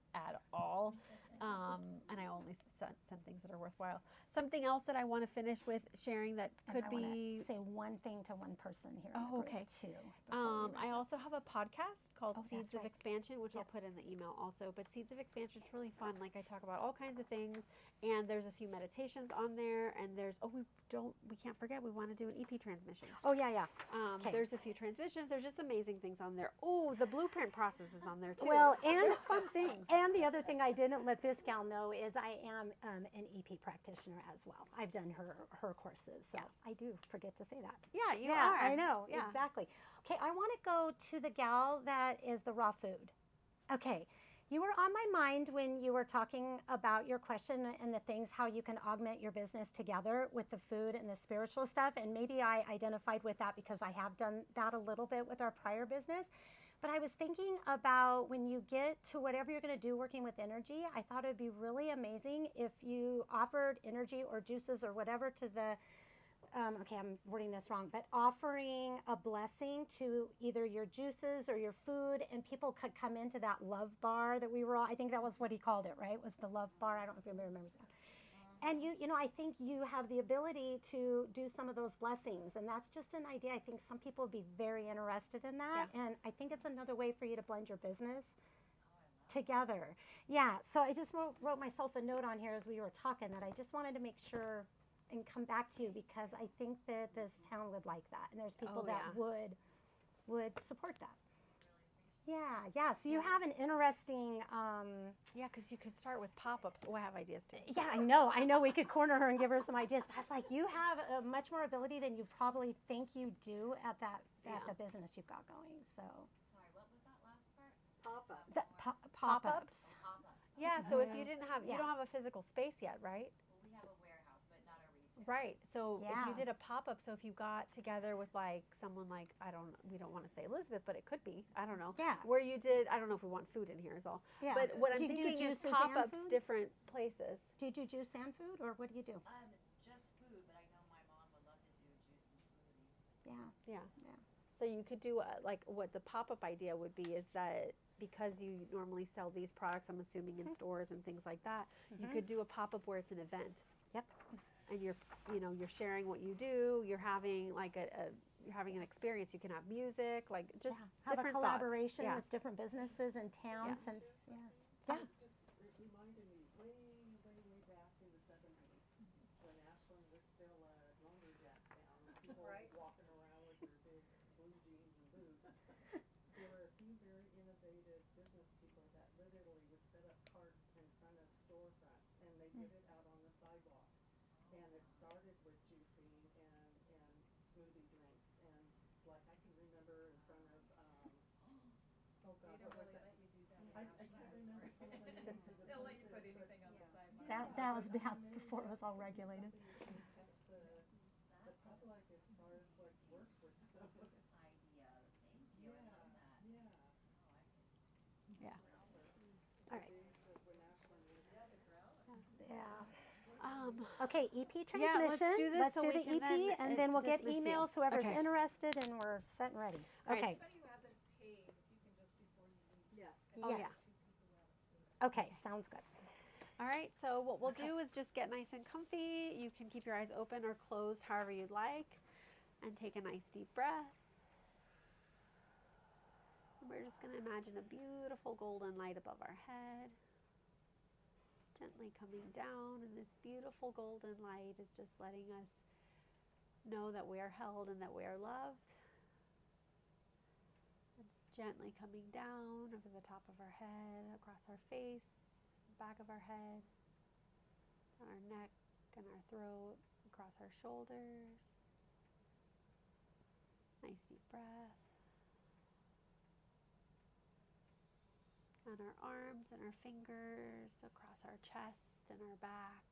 And I only send things that are worthwhile. Something else that I want to finish with sharing that could I be. wanna say one thing to one person here. in Oh, the group, okay. Too. before we I wrap up. also have a podcast called Oh, Seeds that's of right. Expansion, which I'll Yes. put in the email also. But Seeds of Expansion is really fun. Like, I talk about all kinds of things, and there's a few meditations on there. And there's we can't forget, we want to do an EP transmission. Oh yeah. Okay. There's a few transmissions. There's just amazing things on there. Oh, the blueprint process is on there too. Well, and there's fun things. And the other thing I didn't let this gal know is I am an EP practitioner as well. I've done her courses, so I do forget to say that. Yeah, you yeah, are. I know, Yeah. exactly. Okay, I want to go to the gal that is the raw food. Okay, You were on my mind when you were talking about your question and the things, how you can augment your business together with the food and the spiritual stuff. And maybe I identified with that because I have done that a little bit with our prior business. But I was thinking about when you get to whatever you're going to do working with energy, I thought it would be really amazing if you offered energy or juices or whatever to the okay, I'm wording this wrong, but offering a blessing to either your juices or your food, and people could come into that love bar that we were all, I think that was what he called it, right? Was the love bar? I don't know if anybody remembers that. And you know, I think you have the ability to do some of those blessings, and that's just an idea. I think some people would be very interested in that, and I think it's another way for you to blend your business together. Yeah, so I just wrote myself a note on here as we were talking that I just wanted to make sure and come back to you because I think that this town would like that, and there's people that would support that. Yeah. So you have an interesting. Yeah, because you could start with pop-ups. Oh, I have ideas too. Yeah, I know. We could corner her and give her some ideas. But I was like, you have much more ability than you probably think you do at the business you've got going. So. Sorry, what was that last part? Pop-ups. The pop-ups. Pop-ups. Yeah, so if you didn't have, you don't have a physical space yet, right? Well, we have a warehouse, but not a retail. Right. So if you Yeah. did a pop-up, so if you got together with like someone like, we don't want to say Elizabeth, but it could be, I don't know. Yeah. Where you did, I don't know if we want food in here is all. Yeah. But what I'm Do you do thinking is juices and pop-ups food? different places. Do you do juice and food, or what do you do? Just food, but I know my mom would love to do juice and smoothies. Yeah. Yeah. So you could do like what the pop-up idea would be is that because you normally sell these products, I'm assuming in stores and things like that, you could do a pop-up where it's an event. Yep. And you're sharing what you do. You're having like you're having an experience. You can have music, like just have a different collaboration thoughts. with different businesses in town. Yeah. Since Just reminded me way back in the 70s when Ashland was still a lumberjack town and people walking around with their big blue jeans and boots. There were a few very innovative business people that literally would set up carts in front of storefronts and they did it out on the sidewalk. And it started with juicing and smoothie drinks and like I can remember in front of oh god, what was that? I can't remember some of the names of the They'll let you put places, anything on the sidewalk. that was back before it was all regulated. But public as far as what works with them. Idea. Thank you. I love that. Yeah. All right. When Ashland was Yeah. Okay, EP transmission. Yeah, let's do this Let's so do we the can EP, then, and then we'll get dismiss you. emails. Whoever's Okay. interested, and we're set and ready. All right. Okay. Anybody who hasn't paid, if you can just before you leave. yes. Oh Yes. yeah. Okay. Sounds good. All right. So what we'll do is just get nice and comfy. You can keep your eyes open or closed, however you'd like, and take a nice deep breath. And we're just going to imagine a beautiful golden light above our head, gently coming down, and this beautiful golden light is just letting us know that we are held and that we are loved. It's gently coming down over the top of our head, across our face, back of our head, on our neck and our throat, across our shoulders. Nice deep breath. On our arms and our fingers, across our chest and our back,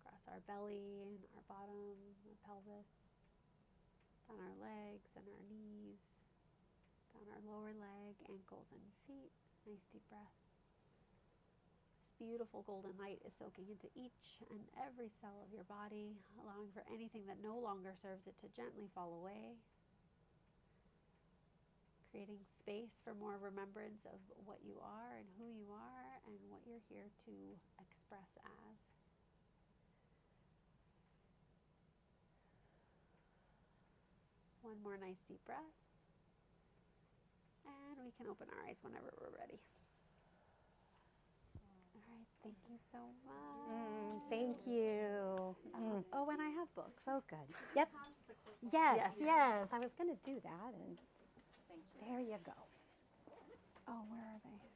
across our belly and our bottom, our pelvis, down our legs and our knees, down our lower leg, ankles and feet. Nice deep breath. This beautiful golden light is soaking into each and every cell of your body, allowing for anything that no longer serves it to gently fall away. Creating space for more remembrance of what you are and who you are and what you're here to express as. One more nice deep breath. And we can open our eyes whenever we're ready. All right, thank you so much. Thank you. Oh, and I have books. So good. Yep. Yes. I was going to do that, and there you go. Oh, where are they?